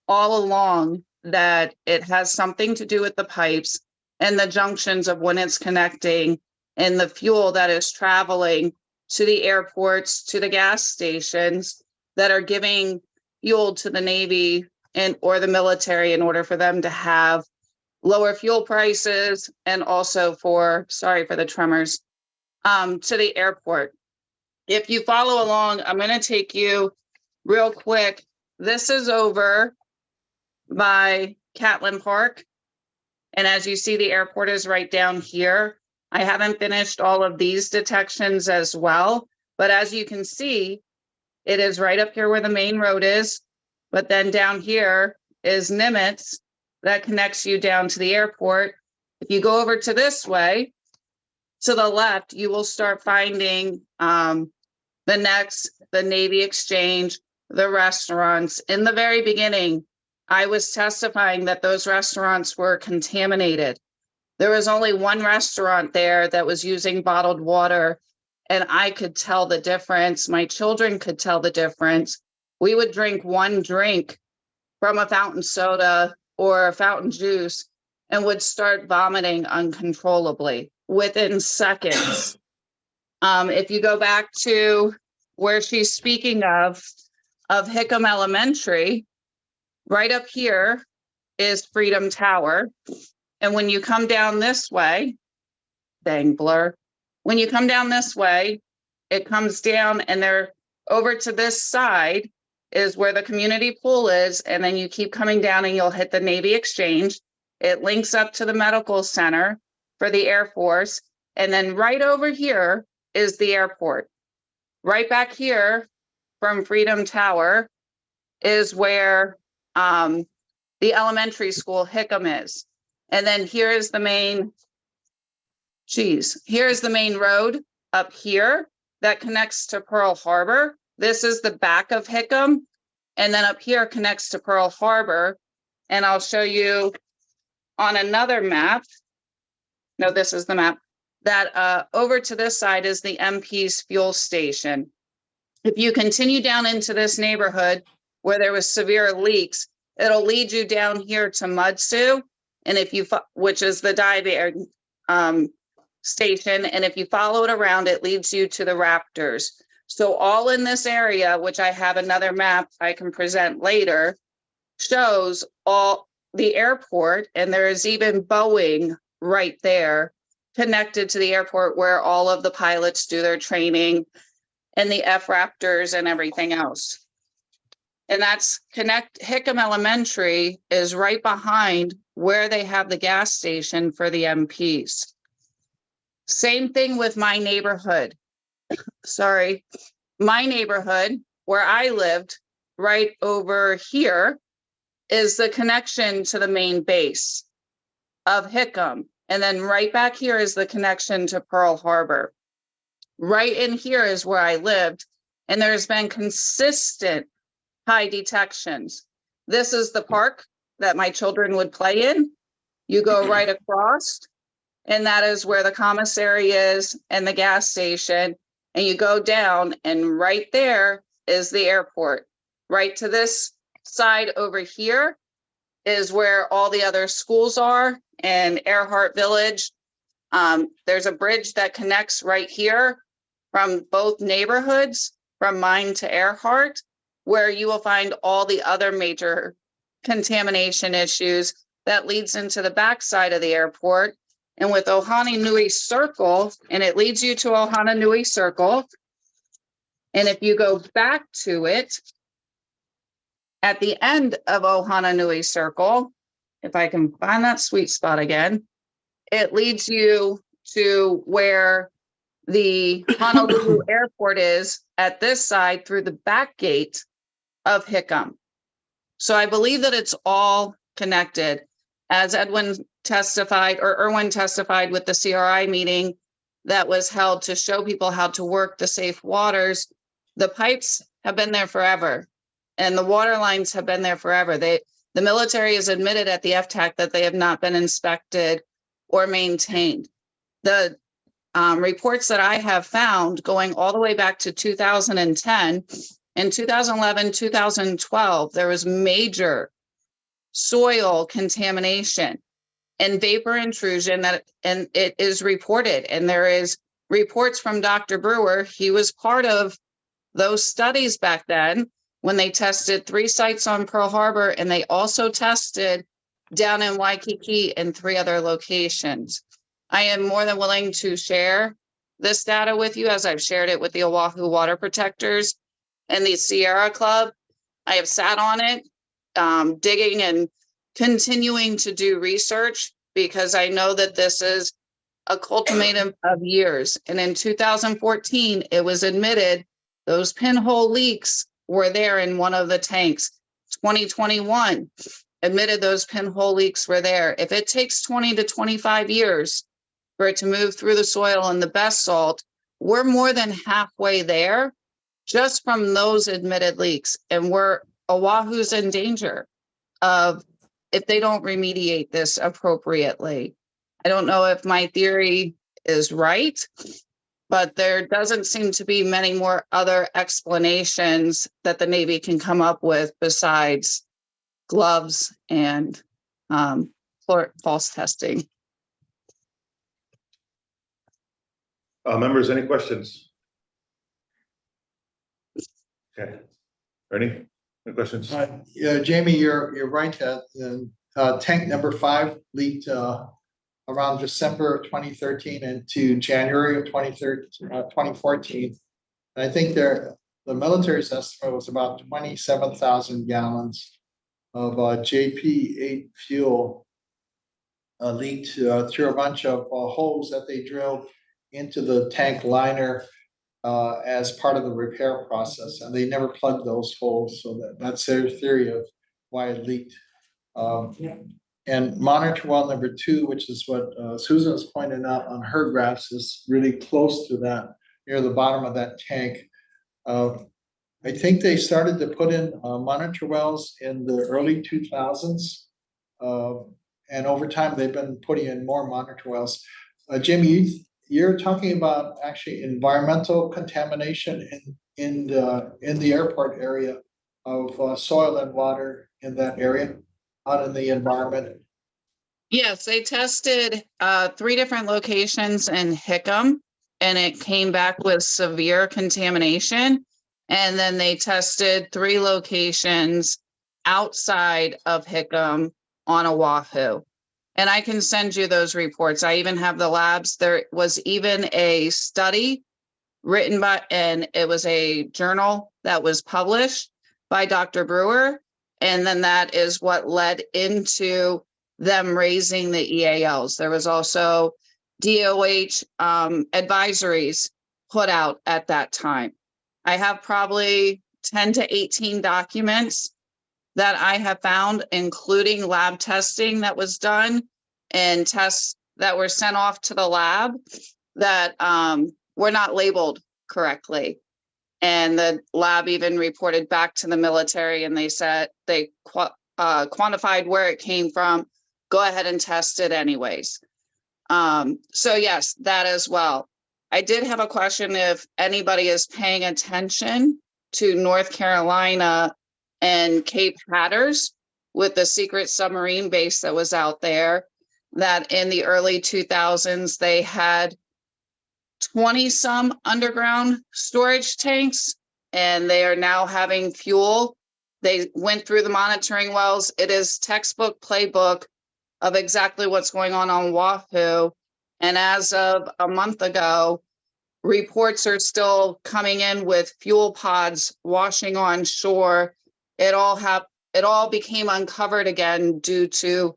all along that it has something to do with the pipes and the junctions of when it's connecting and the fuel that is traveling to the airports, to the gas stations that are giving fuel to the Navy and or the military in order for them to have lower fuel prices and also for, sorry for the tremors, to the airport. If you follow along, I'm going to take you real quick. This is over by Catlin Park. And as you see, the airport is right down here. I haven't finished all of these detections as well, but as you can see, it is right up here where the main road is. But then down here is Nimitz that connects you down to the airport. If you go over to this way, to the left, you will start finding the Navy Exchange, the restaurants. In the very beginning, I was testifying that those restaurants were contaminated. There was only one restaurant there that was using bottled water, and I could tell the difference. My children could tell the difference. We would drink one drink from a fountain soda or a fountain juice and would start vomiting uncontrollably within seconds. If you go back to where she's speaking of Hickam Elementary, right up here is Freedom Tower. And when you come down this way, dang blur, when you come down this way, it comes down and they're over to this side is where the community pool is. And then you keep coming down and you'll hit the Navy Exchange. It links up to the medical center for the Air Force. And then right over here is the airport. Right back here from Freedom Tower is where the elementary school Hickam is. And then here is the main, here's the main road up here that connects to Pearl Harbor. This is the back of Hickam. And then up here connects to Pearl Harbor. And I'll show you on another map. No, this is the map. That over to this side is the MP's fuel station. If you continue down into this neighborhood where there was severe leaks, it'll lead you down here to Mudsu, and if you, which is the dive station, and if you follow it around, it leads you to the Raptors. So all in this area, which I have another map I can present later, shows all the airport, and there is even Boeing right there connected to the airport where all of the pilots do their training and the F Raptors and everything else. And that's Hickam Elementary is right behind where they have the gas station for the MPs. Same thing with my neighborhood. Sorry, my neighborhood where I lived right over here is the connection to the main base of Hickam. And then right back here is the connection to Pearl Harbor. Right in here is where I lived. And there's been consistent high detections. This is the park that my children would play in. You go right across, and that is where the commissary is and the gas station. And you go down, and right there is the airport. Right to this side over here is where all the other schools are, and Earhart Village. There's a bridge that connects right here from both neighborhoods, from mine to Earhart, where you will find all the other major contamination issues that leads into the backside of the airport. And with Ohananui Circle, and it leads you to Ohananui Circle. And if you go back to it, at the end of Ohananui Circle, if I can find that sweet spot again, it leads you to where the Honolulu Airport is at this side through the back gate of Hickam. So I believe that it's all connected. As Edwin testified, or Erwin testified with the CRI meeting that was held to show people how to work the safe waters, the pipes have been there forever, and the water lines have been there forever. The military has admitted at the FTAC that they have not been inspected or maintained. The reports that I have found going all the way back to 2010, in 2011, 2012, there was major soil contamination and vapor intrusion and it is reported. And there is reports from Dr. Brewer. He was part of those studies back then when they tested 3 sites on Pearl Harbor, and they also tested down in Waikiki and 3 other locations. I am more than willing to share this data with you, as I've shared it with the Oahu Water Protectors and the Sierra Club. I have sat on it, digging and continuing to do research, because I know that this is a culminatum of years. And in 2014, it was admitted those pinhole leaks were there in one of the tanks. 2021 admitted those pinhole leaks were there. If it takes 20 to 25 years for it to move through the soil and the best salt, we're more than halfway there just from those admitted leaks. And Oahu's in danger of, if they don't remediate this appropriately. I don't know if my theory is right, but there doesn't seem to be many more other explanations that the Navy can come up with besides gloves and false testing. Members, any questions? Okay, Ernie, any questions? Yeah, Jamie, you're right that tank number 5 leaked around December of 2013 into January of 2014. And I think the military's estimate was about 27,000 gallons of JP8 fuel leaked through a bunch of holes that they drilled into the tank liner as part of the repair process, and they never plugged those holes, so that's their theory of why it leaked. And monitor well number 2, which is what Susan has pointed out on her graphs, is really close to that, near the bottom of that tank. I think they started to put in monitor wells in the early 2000s, and over time they've been putting in more monitor wells. Jimmy, you're talking about actually environmental contamination in the airport area of soil and water in that area, out in the environment. Yes, they tested 3 different locations in Hickam, and it came back with severe contamination. And then they tested 3 locations outside of Hickam on Oahu. And I can send you those reports. I even have the labs. There was even a study written by, and it was a journal that was published by Dr. Brewer. And then that is what led into them raising the EALs. There was also DOH advisories put out at that time. I have probably 10 to 18 documents that I have found, including lab testing that was done and tests that were sent off to the lab that were not labeled correctly. And the lab even reported back to the military, and they said they quantified where it came from. Go ahead and test it anyways. So yes, that as well. I did have a question if anybody is paying attention to North Carolina and Cape Hatteras with the secret submarine base that was out there, that in the early 2000s, they had 20 some underground storage tanks, and they are now having fuel. They went through the monitoring wells. It is textbook playbook of exactly what's going on Oahu. And as of a month ago, reports are still coming in with fuel pods washing on shore. It all became uncovered again due to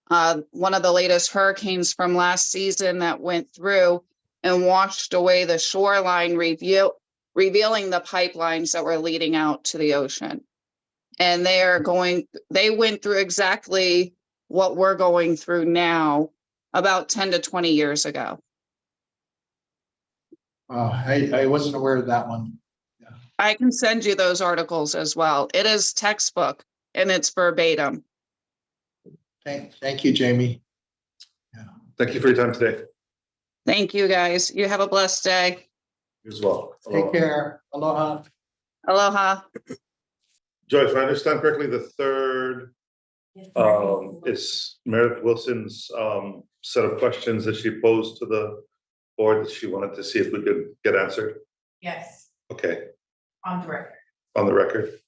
one of the latest hurricanes from last season that went through and washed away the shoreline, revealing the pipelines that were leading out to the ocean. And they went through exactly what we're going through now about 10 to 20 years ago. I wasn't aware of that one. Yeah. I can send you those articles as well. It is textbook and it's verbatim. Thank you, Jamie. Yeah. Thank you for your time today. Thank you, guys. You have a blessed day. You as well. Take care. Aloha. Aloha. Joy, if I understand correctly, the third is Meredith Wilson's set of questions that she posed to the board that she wanted to see if we could get answered. Yes, Okay, on the record. on the record.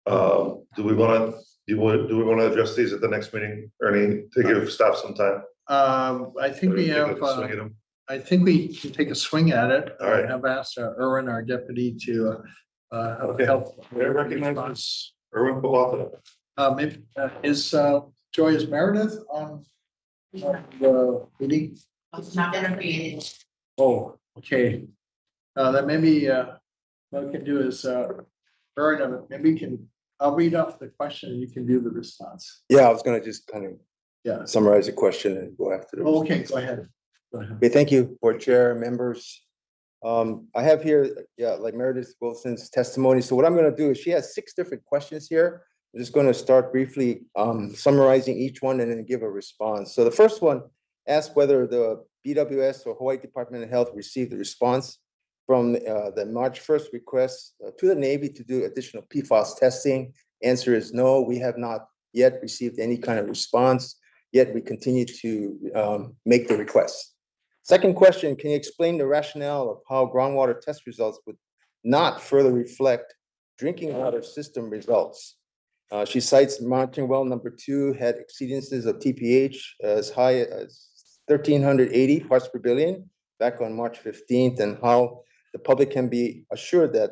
Do we want to, do we want to address these at the next meeting, Ernie, to give staff some time? I think we Take a have, swing at 'em? I think we can take a swing at it. All right. I have asked Erwin, our deputy, to Okay. help. May I recognize Erwin Powata? Maybe, is Joy, is Meredith on the meeting? It's not gonna be. Oh, okay. Then maybe what we can do is Erwin, maybe we can, I'll read off the question and you can do the response. Yeah, I was gonna just kind of Yeah. summarize the question and go after the. Oh, okay, go ahead. Go ahead. Okay, thank you, board chair, members. I have here, yeah, like Meredith Wilson's testimony. So what I'm gonna do is she has 6 different questions here. I'm just gonna start briefly summarizing each one and then give a response. So the first one asks whether the BWS or Hawaii Department of Health received a response from the March 1st request to the Navy to do additional PFAS testing. Answer is no, we have not yet received any kind of response, yet we continue to make the request. Second question, can you explain the rationale of how groundwater test results would not further reflect drinking water system results? She cites monitoring well number 2 had exceedances of TPH as high as 1,380 parts per billion back on March 15th, and how the public can be assured that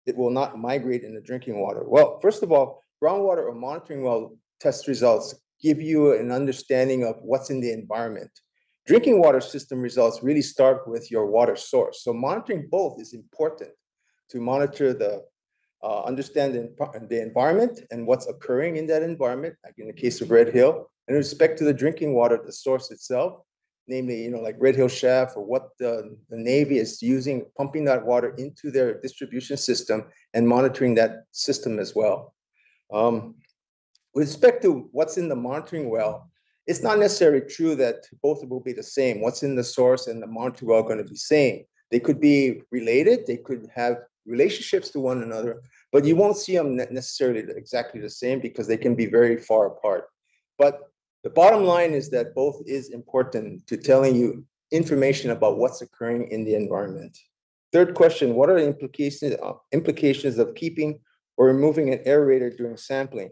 it will not migrate into drinking water. Well, first of all, groundwater or monitoring well test results give you an understanding of what's in the environment. Drinking water system results really start with your water source. So monitoring both is important to monitor the understand the environment and what's occurring in that environment, like in the case of Red Hill, and with respect to the drinking water, the source itself, namely, like Red Hill Shaft, or what the Navy is using, pumping that water into their distribution system and monitoring that system as well. With respect to what's in the monitoring well, it's not necessarily true that both will be the same. What's in the source and the monitoring well are going to be same. They could be related, they could have relationships to one another, but you won't see them necessarily exactly the same because they can be very far apart. But the bottom line is that both is important to telling you information about what's occurring in the environment. Third question, what are the implications of keeping or removing an aerator during sampling?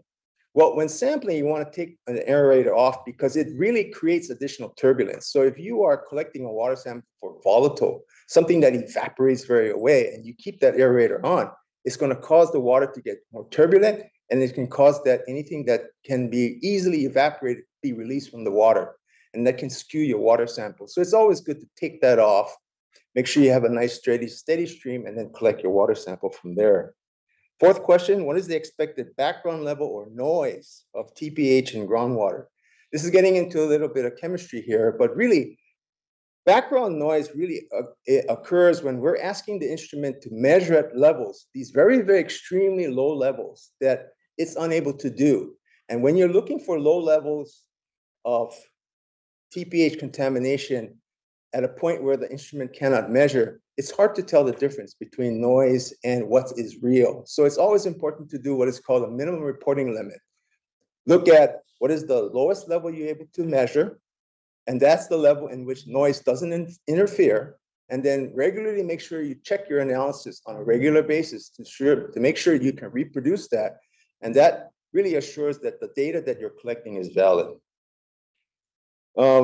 Well, when sampling, you want to take an aerator off because it really creates additional turbulence. So if you are collecting a water sample for volatile, something that evaporates very away, and you keep that aerator on, it's going to cause the water to get more turbulent, and it can cause that anything that can be easily evaporated be released from the water, and that can skew your water sample. So it's always good to take that off, make sure you have a nice steady stream, and then collect your water sample from there. Fourth question, what is the expected background level or noise of TPH in groundwater? This is getting into a little bit of chemistry here, but really, background noise really occurs when we're asking the instrument to measure at levels, these very, very extremely low levels that it's unable to do. And when you're looking for low levels of TPH contamination at a point where the instrument cannot measure, it's hard to tell the difference between noise and what is real. So it's always important to do what is called a minimum reporting limit. Look at what is the lowest level you're able to measure, and that's the level in which noise doesn't interfere. And then regularly make sure you check your analysis on a regular basis to make sure you can reproduce that. And that really assures that the data that you're collecting is valid.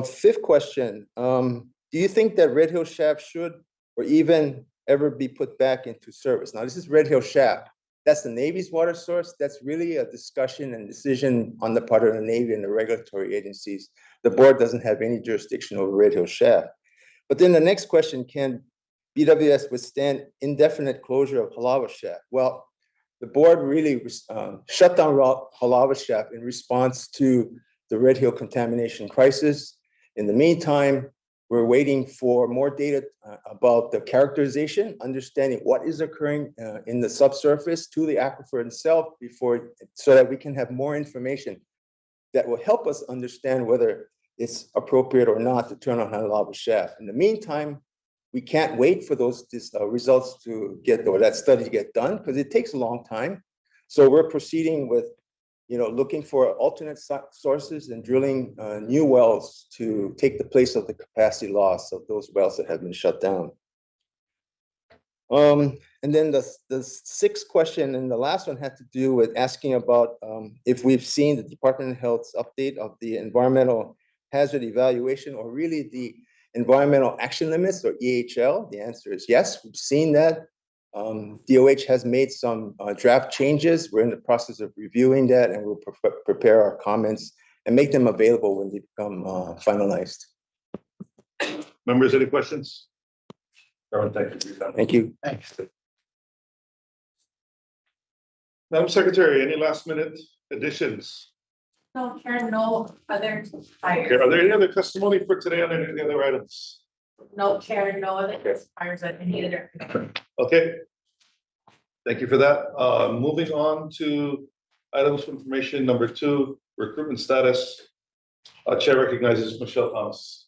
Fifth question, do you think that Red Hill Shaft should or even ever be put back into service? Now, this is Red Hill Shaft. That's the Navy's water source. That's really a discussion and decision on the part of the Navy and the regulatory agencies. The board doesn't have any jurisdiction over Red Hill Shaft. But then the next question, can BWS withstand indefinite closure of Halawa Shaft? Well, the board really shut down Halawa Shaft in response to the Red Hill contamination crisis. In the meantime, we're waiting for more data about the characterization, understanding what is occurring in the subsurface to the aquifer itself so that we can have more information that will help us understand whether it's appropriate or not to turn on Halawa Shaft. In the meantime, we can't wait for those results to get, or that study to get done, because it takes a long time. So we're proceeding with looking for alternate sources and drilling new wells to take the place of the capacity loss of those wells that have been shut down. And then the sixth question and the last one had to do with asking about if we've seen the Department of Health's update of the environmental hazard evaluation, or really the environmental action limits, or EHL. The answer is yes, we've seen that. DOH has made some draft changes. We're in the process of reviewing that, and we'll prepare our comments and make them available when they become finalized. Members, any questions? Everyone, thank you for your time. Thank you. Thanks. Madam Secretary, any last minute additions? No, Chair, no other Okay, fires. are there any other testimony for today on any of the other items? No, Chair, no other fires at any other. Okay. Thank you for that. Moving on to items of information number 2, recruitment status. Chair recognizes Michelle Thomas.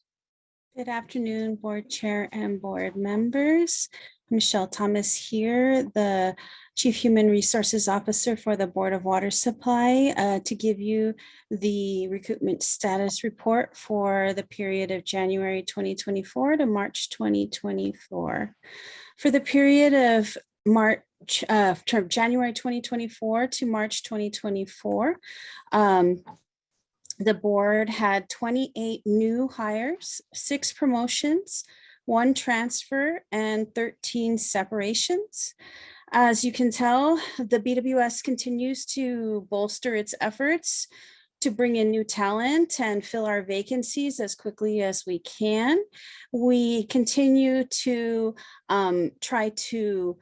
Good afternoon, Board Chair and Board members. Michelle Thomas here, the Chief Human Resources Officer for the Board of Water Supply, to give you the recruitment status report for the period of January 2024 to March 2024. For the period of January 2024 to March 2024, the board had 28 new hires, 6 promotions, 1 transfer, and 13 separations. As you can tell, the BWS continues to bolster its efforts to bring in new talent and fill our vacancies as quickly as we can. We continue to try to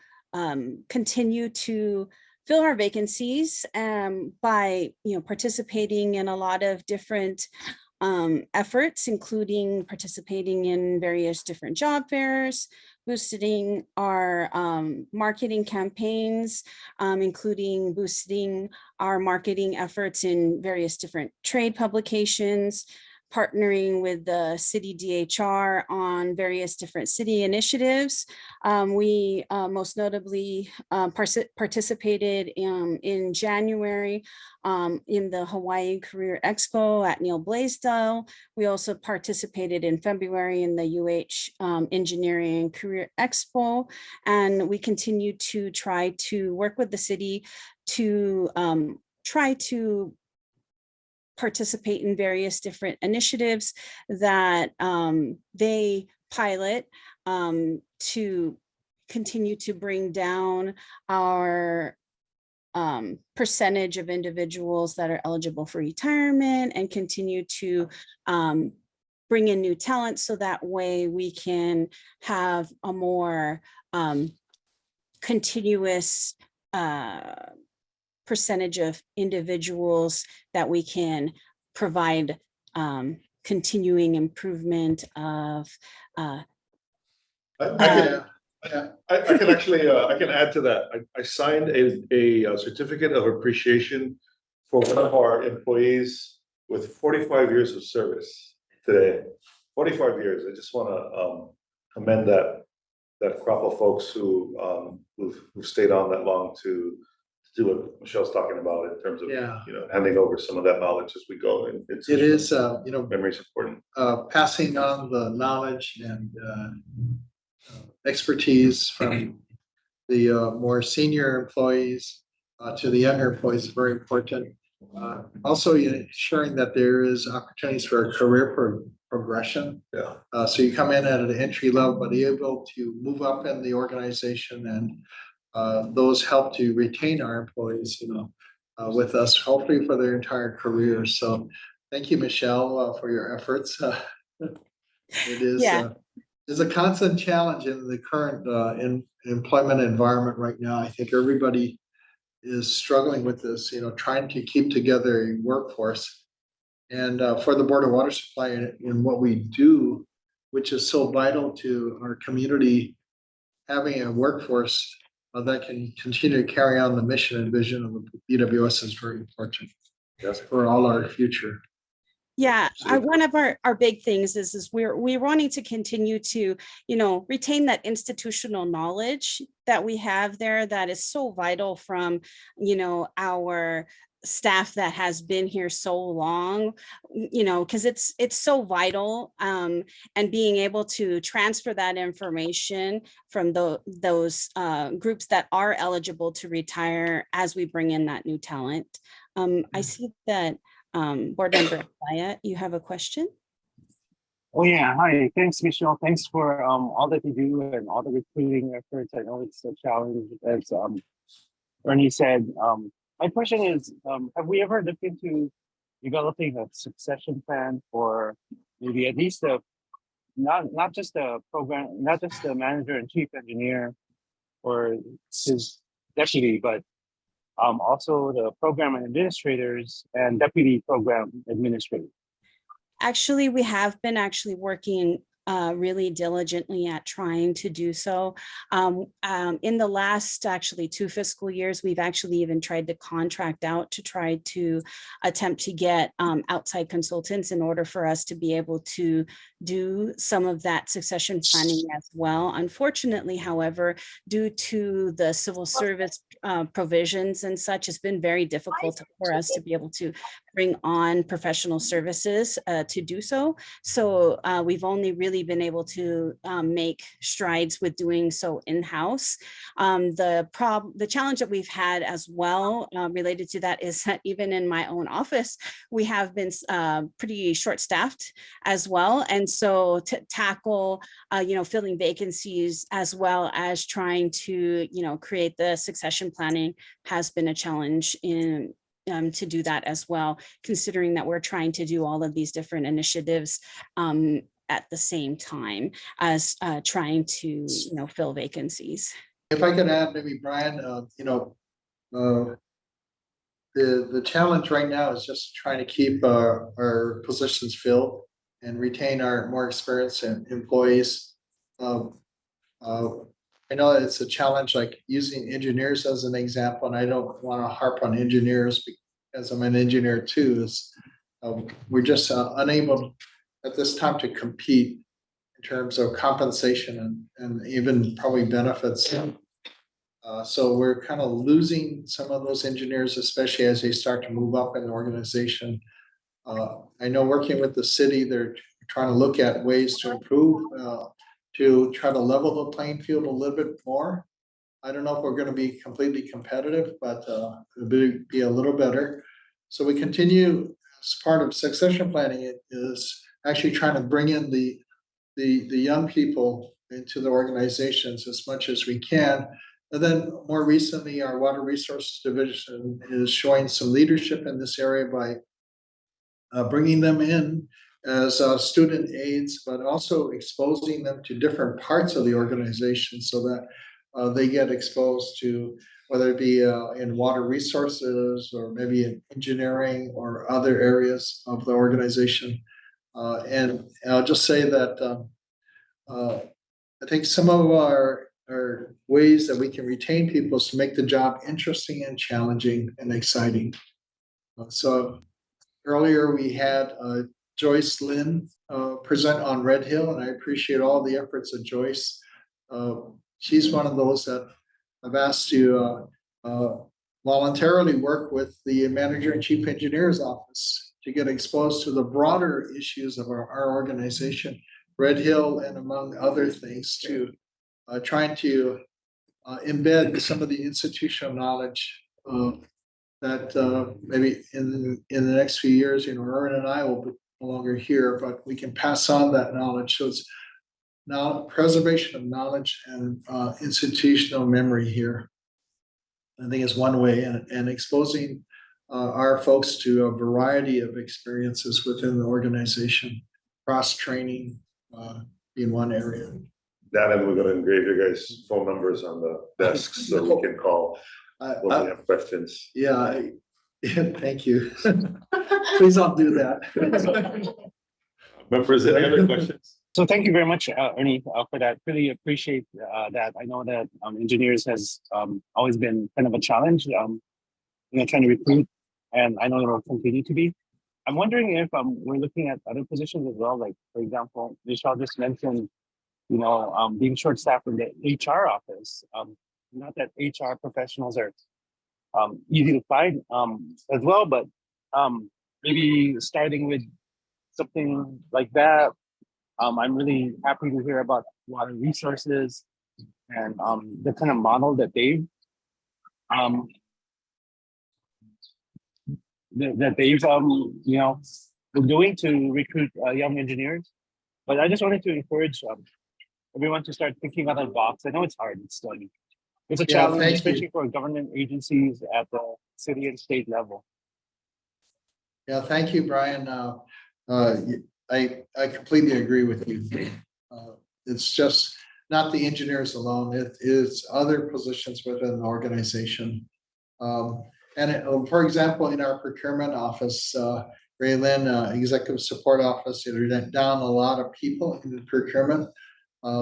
continue to fill our vacancies by participating in a lot of different efforts, including participating in various different job fairs, boosting our marketing campaigns, including boosting our marketing efforts in various different trade publications, partnering with the city DHR on various different city initiatives. We most notably participated in January in the Hawaii Career Expo at Neil Blaisdell. We also participated in February in the UH Engineering Career Expo, and we continue to try to work with the city to try to participate in various different initiatives that they pilot to continue to bring down our percentage of individuals that are eligible for retirement, and continue to bring in new talent, so that way we can have a more continuous percentage of individuals that we can provide continuing improvement of. I can actually, I can add to that. I signed a certificate of appreciation for one of our employees with 45 years of service today. 45 years. I just want to commend that crop of folks who've stayed on that long to do what Michelle's talking about in terms of handing over some of that knowledge as we go. And it is memory is important. Passing on the knowledge and expertise from the more senior employees to the younger employees is very important. Also, ensuring that there is opportunities for career progression. So you come in at an entry level, but able to move up in the organization, and those help to retain our employees, with us, hopefully for their entire career. So thank you, Michelle, for your efforts. It is is a constant challenge in the current employment environment right now. I think everybody is struggling with this, trying to keep together a workforce. And for the Board of Water Supply and what we do, which is so vital to our community, having a workforce that can continue to carry on the mission and vision of the BWS is very important. Yes, for all our future. Yeah, one of our big things is we're wanting to continue to, retain that institutional knowledge that we have there that is so vital from, our staff that has been here so long, because it's so vital, and being able to transfer that information from those groups that are eligible to retire as we bring in that new talent. I see that Board Member Wyatt, you have a question? Oh yeah, hi, thanks Michelle, thanks for all that you do and all the recruiting efforts. I know it's a challenge, as Ernie said. My question is, have we ever looked into developing a succession plan for maybe at least not just the program, not just the manager and chief engineer or his deputy, but also the program administrators and deputy program administrators? Actually, we have been working really diligently at trying to do so. In the last 2 fiscal years, we've actually even tried to contract out to try to attempt to get outside consultants in order for us to be able to do some of that succession planning as well. Unfortunately, however, due to the civil service provisions and such, it's been very difficult for us to be able to bring on professional services to do so. So we've only really been able to make strides with doing so in-house. The challenge that we've had as well related to that is that even in my own office, we have been pretty short-staffed as well. And so to tackle, filling vacancies as well as trying to, create the succession planning has been a challenge to do that as well, considering that we're trying to do all of these different initiatives at the same time as trying to, fill vacancies. If I could add, maybe Brian, the challenge right now is just trying to keep our positions filled and retain our more experienced employees. I know that it's a challenge, like using engineers as an example, and I don't want to harp on engineers because I'm an engineer too. We're just unable at this time to compete in terms of compensation and even probably benefits. So we're kind of losing some of those engineers, especially as they start to move up in the organization. I know working with the city, they're trying to look at ways to improve, to try to level the playing field a little bit more. I don't know if we're going to be completely competitive, but it'll be a little better. So we continue as part of succession planning. It is actually trying to bring in the young people into the organizations as much as we can. And then more recently, our Water Resources Division is showing some leadership in this area by bringing them in as student aides, but also exposing them to different parts of the organization so that they get exposed to, whether it be in water resources or maybe in engineering or other areas of the organization. And I'll just say that I think some of our ways that we can retain people is to make the job interesting and challenging and exciting. So earlier we had Joyce Lynn present on Red Hill, and I appreciate all the efforts of Joyce. She's one of those that I've asked to voluntarily work with the manager and chief engineer's office to get exposed to the broader issues of our organization, Red Hill, and among other things, to trying to embed some of the institutional knowledge that maybe in the next few years, Ern and I will be no longer here, but we can pass on that knowledge. So it's now preservation of knowledge and institutional memory here, I think, is one way, and exposing our folks to a variety of experiences within the organization, cross-training in one area. That, and we're going to engrave your guys' phone numbers on the desks so we can call when we have questions. Yeah, thank you. Please don't do that. Members, any other questions? So thank you very much, Ernie, for that. Really appreciate that. I know that engineers has always been kind of a challenge, trying to recruit, and I know it will continue to be. I'm wondering if we're looking at other positions as well. Like, for example, Michelle just mentioned, being short-staffed in the HR office. Not that HR professionals are easy to find as well. But maybe starting with something like that. I'm really happy to hear about water resources and the kind of model that um, they've been doing to recruit young engineers. But I just wanted to encourage everyone to start thinking out of the box. I know it's hard. It's a Yeah, challenge, thank you. especially for government agencies at the city and state level. Yeah, thank you, Brian. I completely agree with you. It's just not the engineers alone. It is other positions within an organization. For example, in our procurement office, Ray Lynn, executive support office, down a lot of people in the procurement.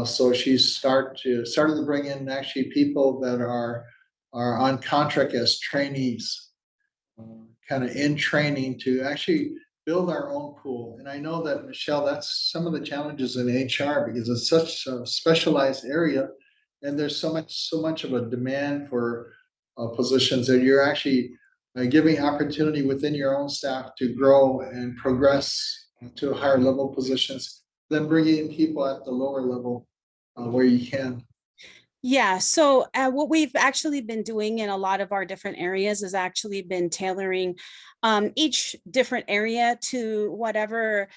So she's started to bring in actually people that are on contract as trainees, kind of in training to actually build our own pool. And I know that, Michelle, that's some of the challenges in HR because it's such a specialized area, and there's so much of a demand for positions that you're actually giving opportunity within your own staff to grow and progress to higher level positions, then bringing in people at the lower level where you can. Yeah, so what we've actually been doing in a lot of our different areas is actually been tailoring each different area to whatever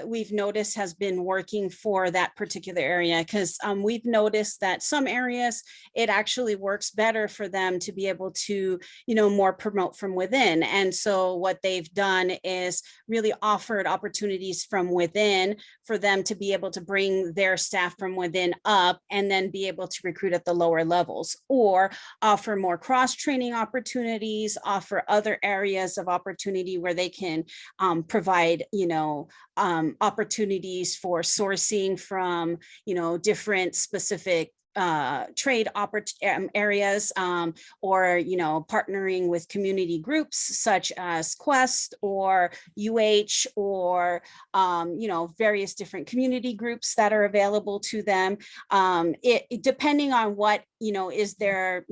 we've noticed has been working for that particular area. Because we've noticed that some areas, it actually works better for them to be able to, more promote from within. And so what they've done is really offered opportunities from within for them to be able to bring their staff from within up and then be able to recruit at the lower levels, or offer more cross-training opportunities, offer other areas of opportunity where they can provide, opportunities for sourcing from, different specific trade areas, or partnering with community groups such as Quest or UH, or various different community groups that are available to them. It depending on what is their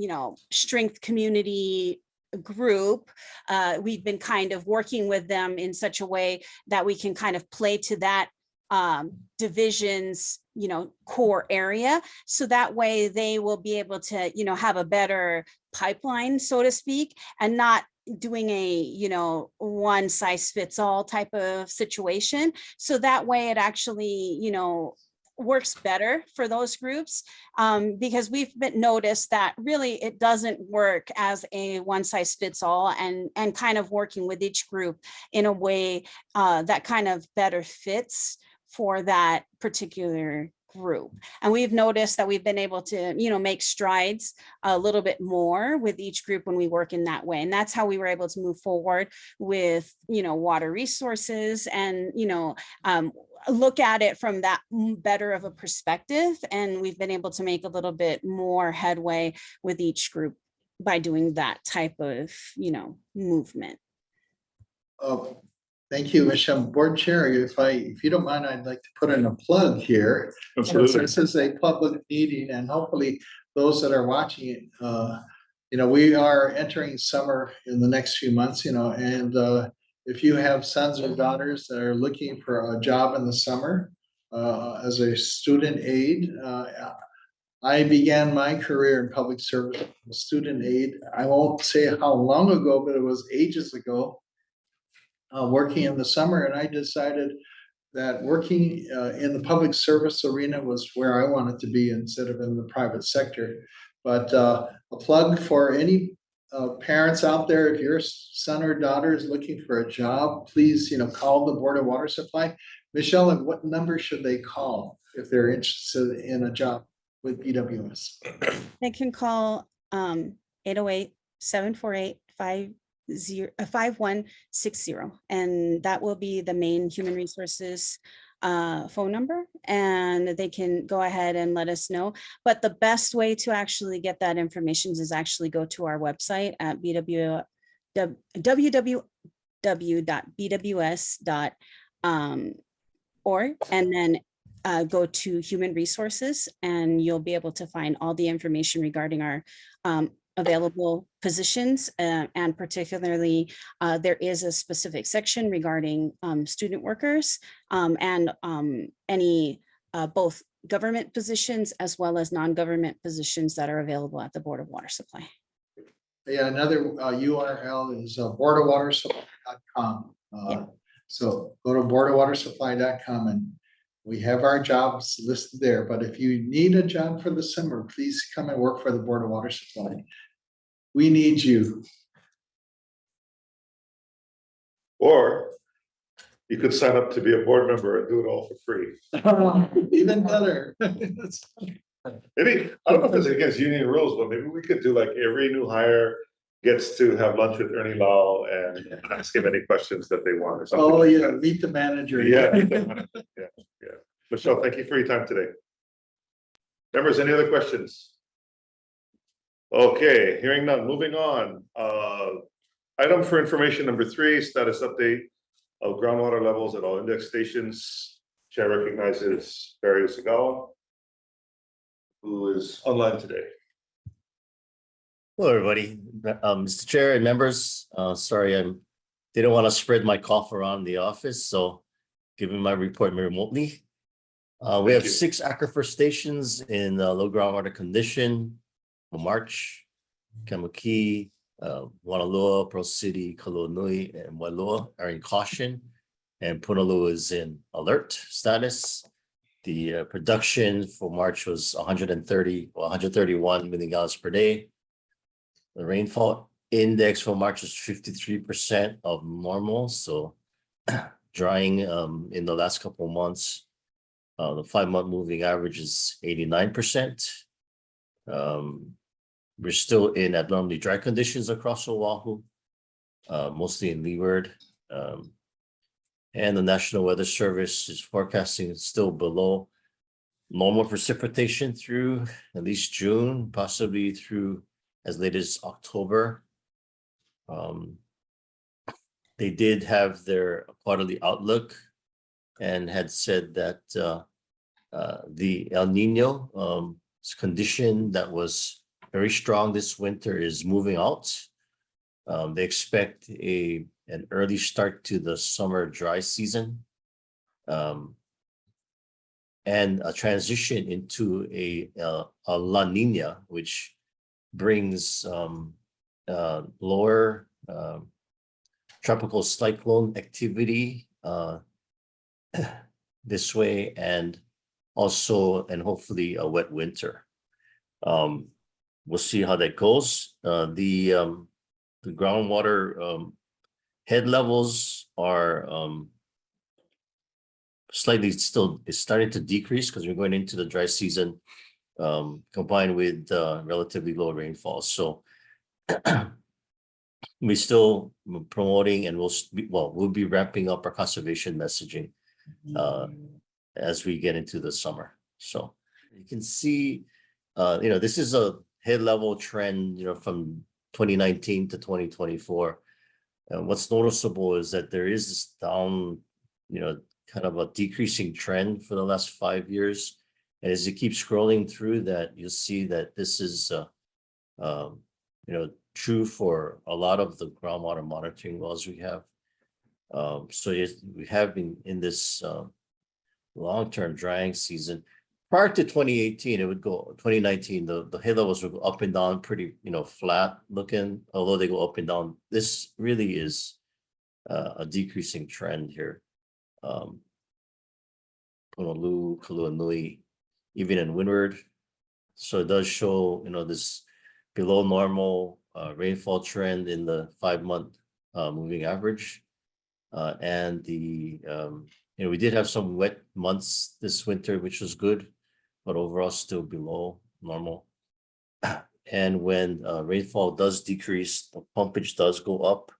strength community group, we've been kind of working with them in such a way that we can kind of play to that division's core area, so that way they will be able to have a better pipeline, so to speak, and not doing a one size fits all type of situation. So that way it actually works better for those groups, because we've noticed that really it doesn't work as a one size fits all, and kind of working with each group in a way that kind of better fits for that particular group. And we've noticed that we've been able to make strides a little bit more with each group when we work in that way. And that's how we were able to move forward with water resources, and look at it from that better of a perspective. And we've been able to make a little bit more headway with each group by doing that type of movement. Thank you, Michelle. Board Chair, if you don't mind, I'd like to put in a plug here. Absolutely. This is a public meeting, and hopefully those that are watching it, we are entering summer in the next few months, and if you have sons or daughters that are looking for a job in the summer as a student aide, I began my career in public service, student aide. I won't say how long ago, but it was ages ago. Working in the summer, and I decided that working in the public service arena was where I wanted to be instead of in the private sector. But a plug for any parents out there: if your son or daughter is looking for a job, please call the Board of Water Supply. Michelle, and what number should they call if they're interested in a job with BWS? They can call 808-748-5160, and that will be the main human resources phone number, and they can go ahead and let us know. But the best way to actually get that information is actually go to our website at www.bws.org, and then go to human resources, and you'll be able to find all the information regarding our available positions, and particularly there is a specific section regarding student workers and any both government positions as well as non-government positions that are available at the Board of Water Supply. Yeah, another URL is boardofwatersupply.com. Yeah. So go to boardofwatersupply.com and we have our jobs listed there. But if you need a job for the summer, please come and work for the Board of Water Supply. We need you. Or you could sign up to be a board member and do it all for free. Even better. Maybe, I don't know if it's against union rules, but maybe we could do like every new hire gets to have lunch with Ernie Lau and ask him any questions that they want or something. Oh, like yeah, that. meet the manager. Yeah. Yeah. Michelle, thank you for your time today. Members, any other questions? Okay, hearing none, moving on. Item for information number 3, status update of groundwater levels at all index stations. Chair recognizes Barry Sagawa, who is online today. Hello, everybody. Mr. Chair and members, sorry, I didn't want to spread my cough around the office, so giving my report remotely. We have 6 aquifer stations in low groundwater condition for March. Kamaki, Wanaloa, Pearl City, Kalonui, and Wailoa are in caution, and Punalua is in alert status. The production for March was 131 million gallons per day. The rainfall index for March is 53% of normal, so drying in the last couple of months. The 5-month moving average is 89%. We're still in abnormally dry conditions across Oahu, mostly in Leeward. And the National Weather Service is forecasting still below normal precipitation through at least June, possibly through as late as October. They did have their quarterly outlook and had said that the El Nino condition that was very strong this winter is moving out. They expect an early start to the summer dry season, and a transition into a La Nina, which brings lower tropical cyclone activity this way, and also and hopefully a wet winter. We'll see how that goes. The groundwater head levels are slightly still is starting to decrease because we're going into the dry season, combined with relatively low rainfall. So we're still promoting, and we'll be ramping up our conservation messaging as we get into the summer. So you can see, this is a head level trend, from 2019 to 2024. And what's noticeable is that there is this down, kind of a decreasing trend for the last 5 years. And as you keep scrolling through that, you'll see that this is, true for a lot of the groundwater monitoring wells we have. So we have been in this long-term drying season. Prior to 2018, 2019, the head levels would go up and down pretty, flat looking, although they go up and down. This really is a decreasing trend here. Honolulu, Kaluanui, even in Windward. So it does show, this below normal rainfall trend in the 5-month moving average. And we did have some wet months this winter, which was good, but overall still below normal. And when rainfall does decrease, the pumpage does go up.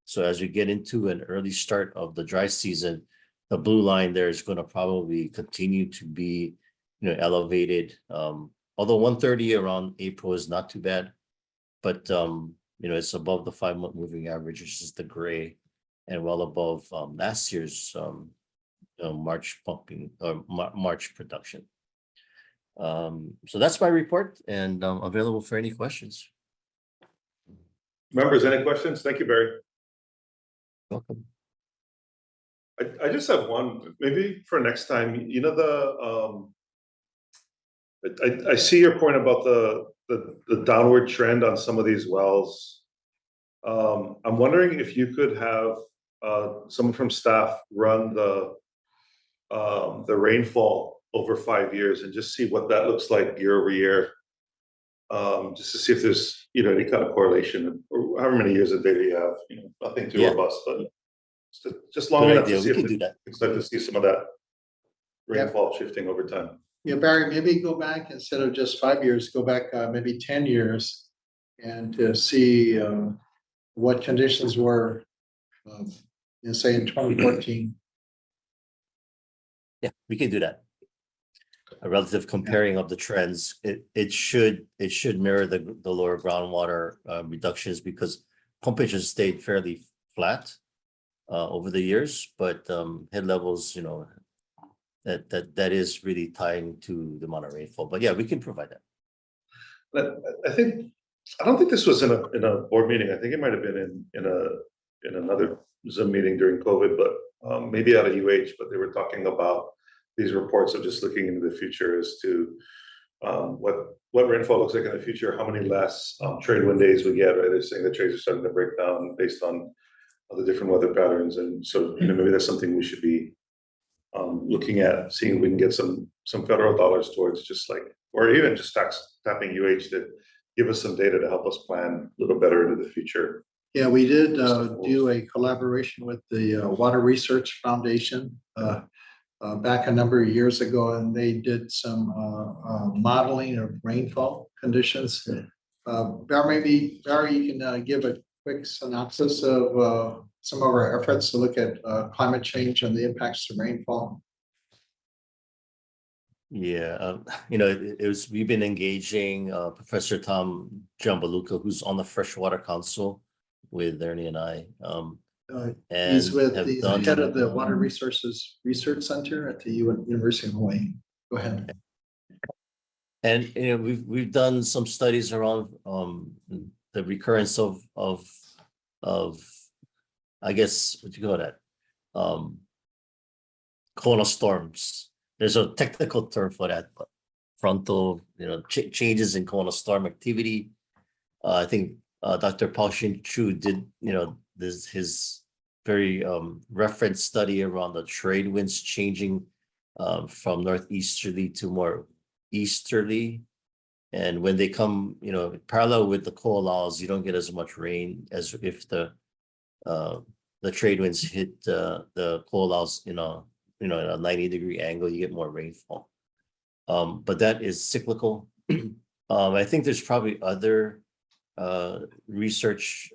So as we get into an early start of the dry season, the blue line there is going to probably continue to be, elevated. Although 130 around April is not too bad, but it's above the 5-month moving average, which is the gray, and well above last year's March pumping or March production. So that's my report, and available for any questions. Members, any questions? Thank you, Barry. Welcome. I just have one, maybe for next time, you know, I see your point about the downward trend on some of these wells. I'm wondering if you could have someone from staff run the rainfall over 5 years and just see what that looks like year over year. Just to see if there's, you know, any kind of correlation, or however many years of data you have, you know, nothing too Yeah. robust, but just long Good enough idea. to see We if can we do that. can start to see some of that Yeah. rainfall shifting over time. Yeah, Barry, maybe go back instead of just 5 years, go back maybe 10 years and to see what conditions were, you know, say in 2014. Yeah, we can do that. A relative comparing of the trends, it should mirror the lower groundwater reductions, because pumpage has stayed fairly flat over the years, but head levels, you know, that is really tying to the amount of rainfall. But yeah, we can provide that. But I don't think this was in a board meeting. I think it might have been in another Zoom meeting during COVID, but maybe out of UH. But they were talking about these reports of just looking into the future as to what rainfall looks like in the future, how many less trade wind days we get. Right, they're saying the trades are starting to break down based on the different weather patterns, and so, you know, maybe that's something we should be looking at, seeing if we can get some federal dollars towards, just like, or even just tapping UH to give us some data to help us plan a little better into the future. Yeah, we did do a collaboration with the Water Research Foundation back a number of years ago, and they did some modeling of rainfall conditions. Barry, you can give a quick synopsis of some of our efforts to look at climate change and the impacts to rainfall. Yeah, you know, we've been engaging Professor Tom Giambaluca, who's on the Freshwater Council with Ernie and I. He's with have the done, head of the Water Resources Research Center at the University of Hawaii. Go ahead. And you know, we've done some studies around the recurrence of I guess what you call that, coronal storms. There's a technical term for that, but frontal, you know, changes in coronal storm activity. I think Dr. Paul-Shin Chu did, you know, his very reference study around the trade winds changing from northeasterly to more easterly. And when they come, you know, parallel with the coalols, you don't get as much rain as if the trade winds hit the coalols, you know, at a 90-degree angle, you get more rainfall. But that is cyclical. I think there's probably other research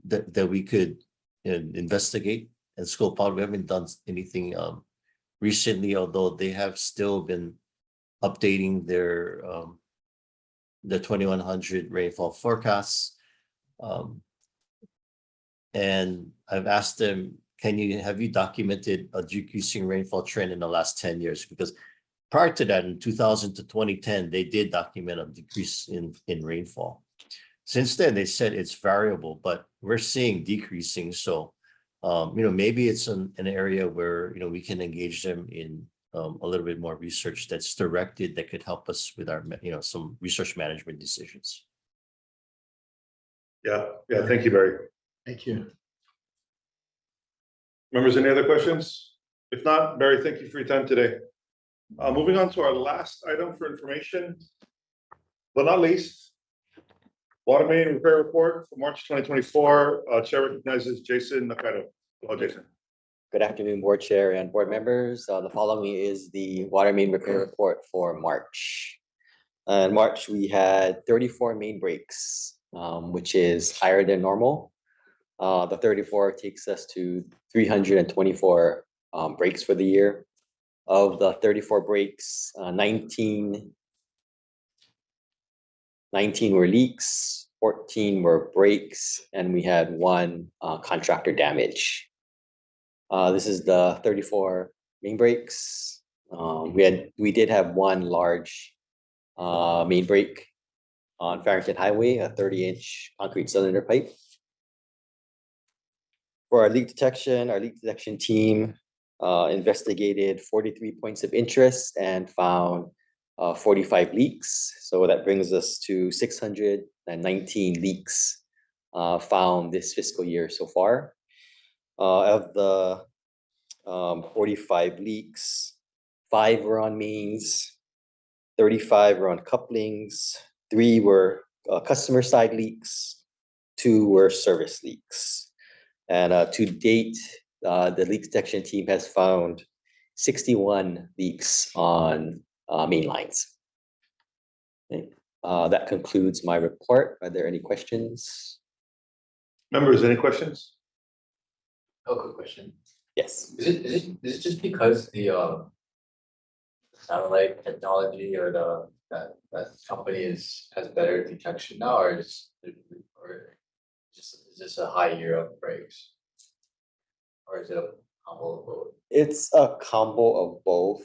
that we could investigate and scope out. We haven't done anything recently, although they have still been updating their the 2100 rainfall forecasts. And I've asked them, have you documented a decreasing rainfall trend in the last 10 years? Because prior to that, in 2000 to 2010, they did document a decrease in rainfall. Since then, they said it's variable, but we're seeing decreasing. So, you know, maybe it's an area where, you know, we can engage them in a little bit more research that's directed, that could help us with our, you know, some research management decisions. Yeah, thank you, Barry. Thank you. Members, any other questions? If not, Barry, thank you for your time today. Moving on to our last item for information, but not least, water main repair report for March 2024. Chair recognizes Jason Nakaido. Hello, Jason. Good afternoon, board chair and board members. The following is the water main repair report for March. In March, we had 34 main breaks, which is higher than normal. The 34 takes us to 324 breaks for the year. Of the 34 breaks, 19 were leaks, 14 were breaks, and we had 1 contractor damage. This is the 34 main breaks. We did have 1 large main break on Farrington Highway, a 30-inch concrete cylinder pipe. For our leak detection team investigated 43 points of interest and found 45 leaks. So that brings us to 619 leaks found this fiscal year so far. Of the 45 leaks, 5 were on mains, 35 were on couplings, 3 were customer side leaks, 2 were service leaks. And to date, the leak detection team has found 61 leaks on main lines. Okay. That concludes my report. Are there any questions? Members, any questions? Oh, quick question. Yes. Is it just because the satellite technology or that company has better detection now, or is this a high year of breaks? Or is it a combo of both? It's a combo of both.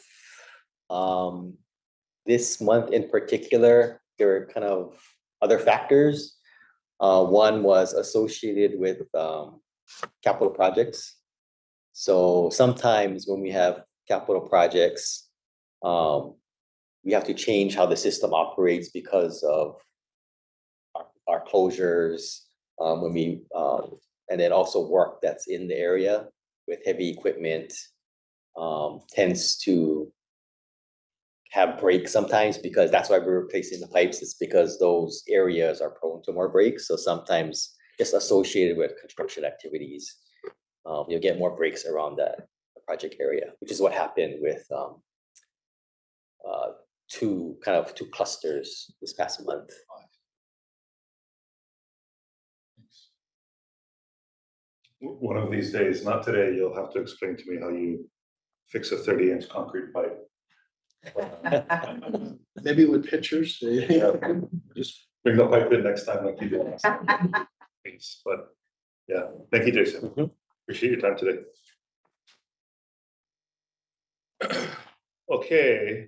This month in particular, there were kind of other factors. One was associated with capital projects. So sometimes when we have capital projects, we have to change how the system operates because of our closures, and then also work that's in the area with heavy equipment tends to have breaks sometimes, because that's why we're replacing the pipes. It's because those areas are prone to more breaks. So sometimes just associated with construction activities, you'll get more breaks around the project area, which is what happened with two clusters this past month. One of these days, not today, you'll have to explain to me how you fix a 30-inch concrete pipe. Maybe with pictures. Yeah, just bring the pipe in next time like you did last time. Thanks, but yeah, thank you, Jason. Appreciate your time today. Okay,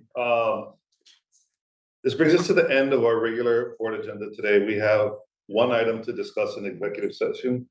this brings us to the end of our regular board agenda today. We have one item to discuss in executive session.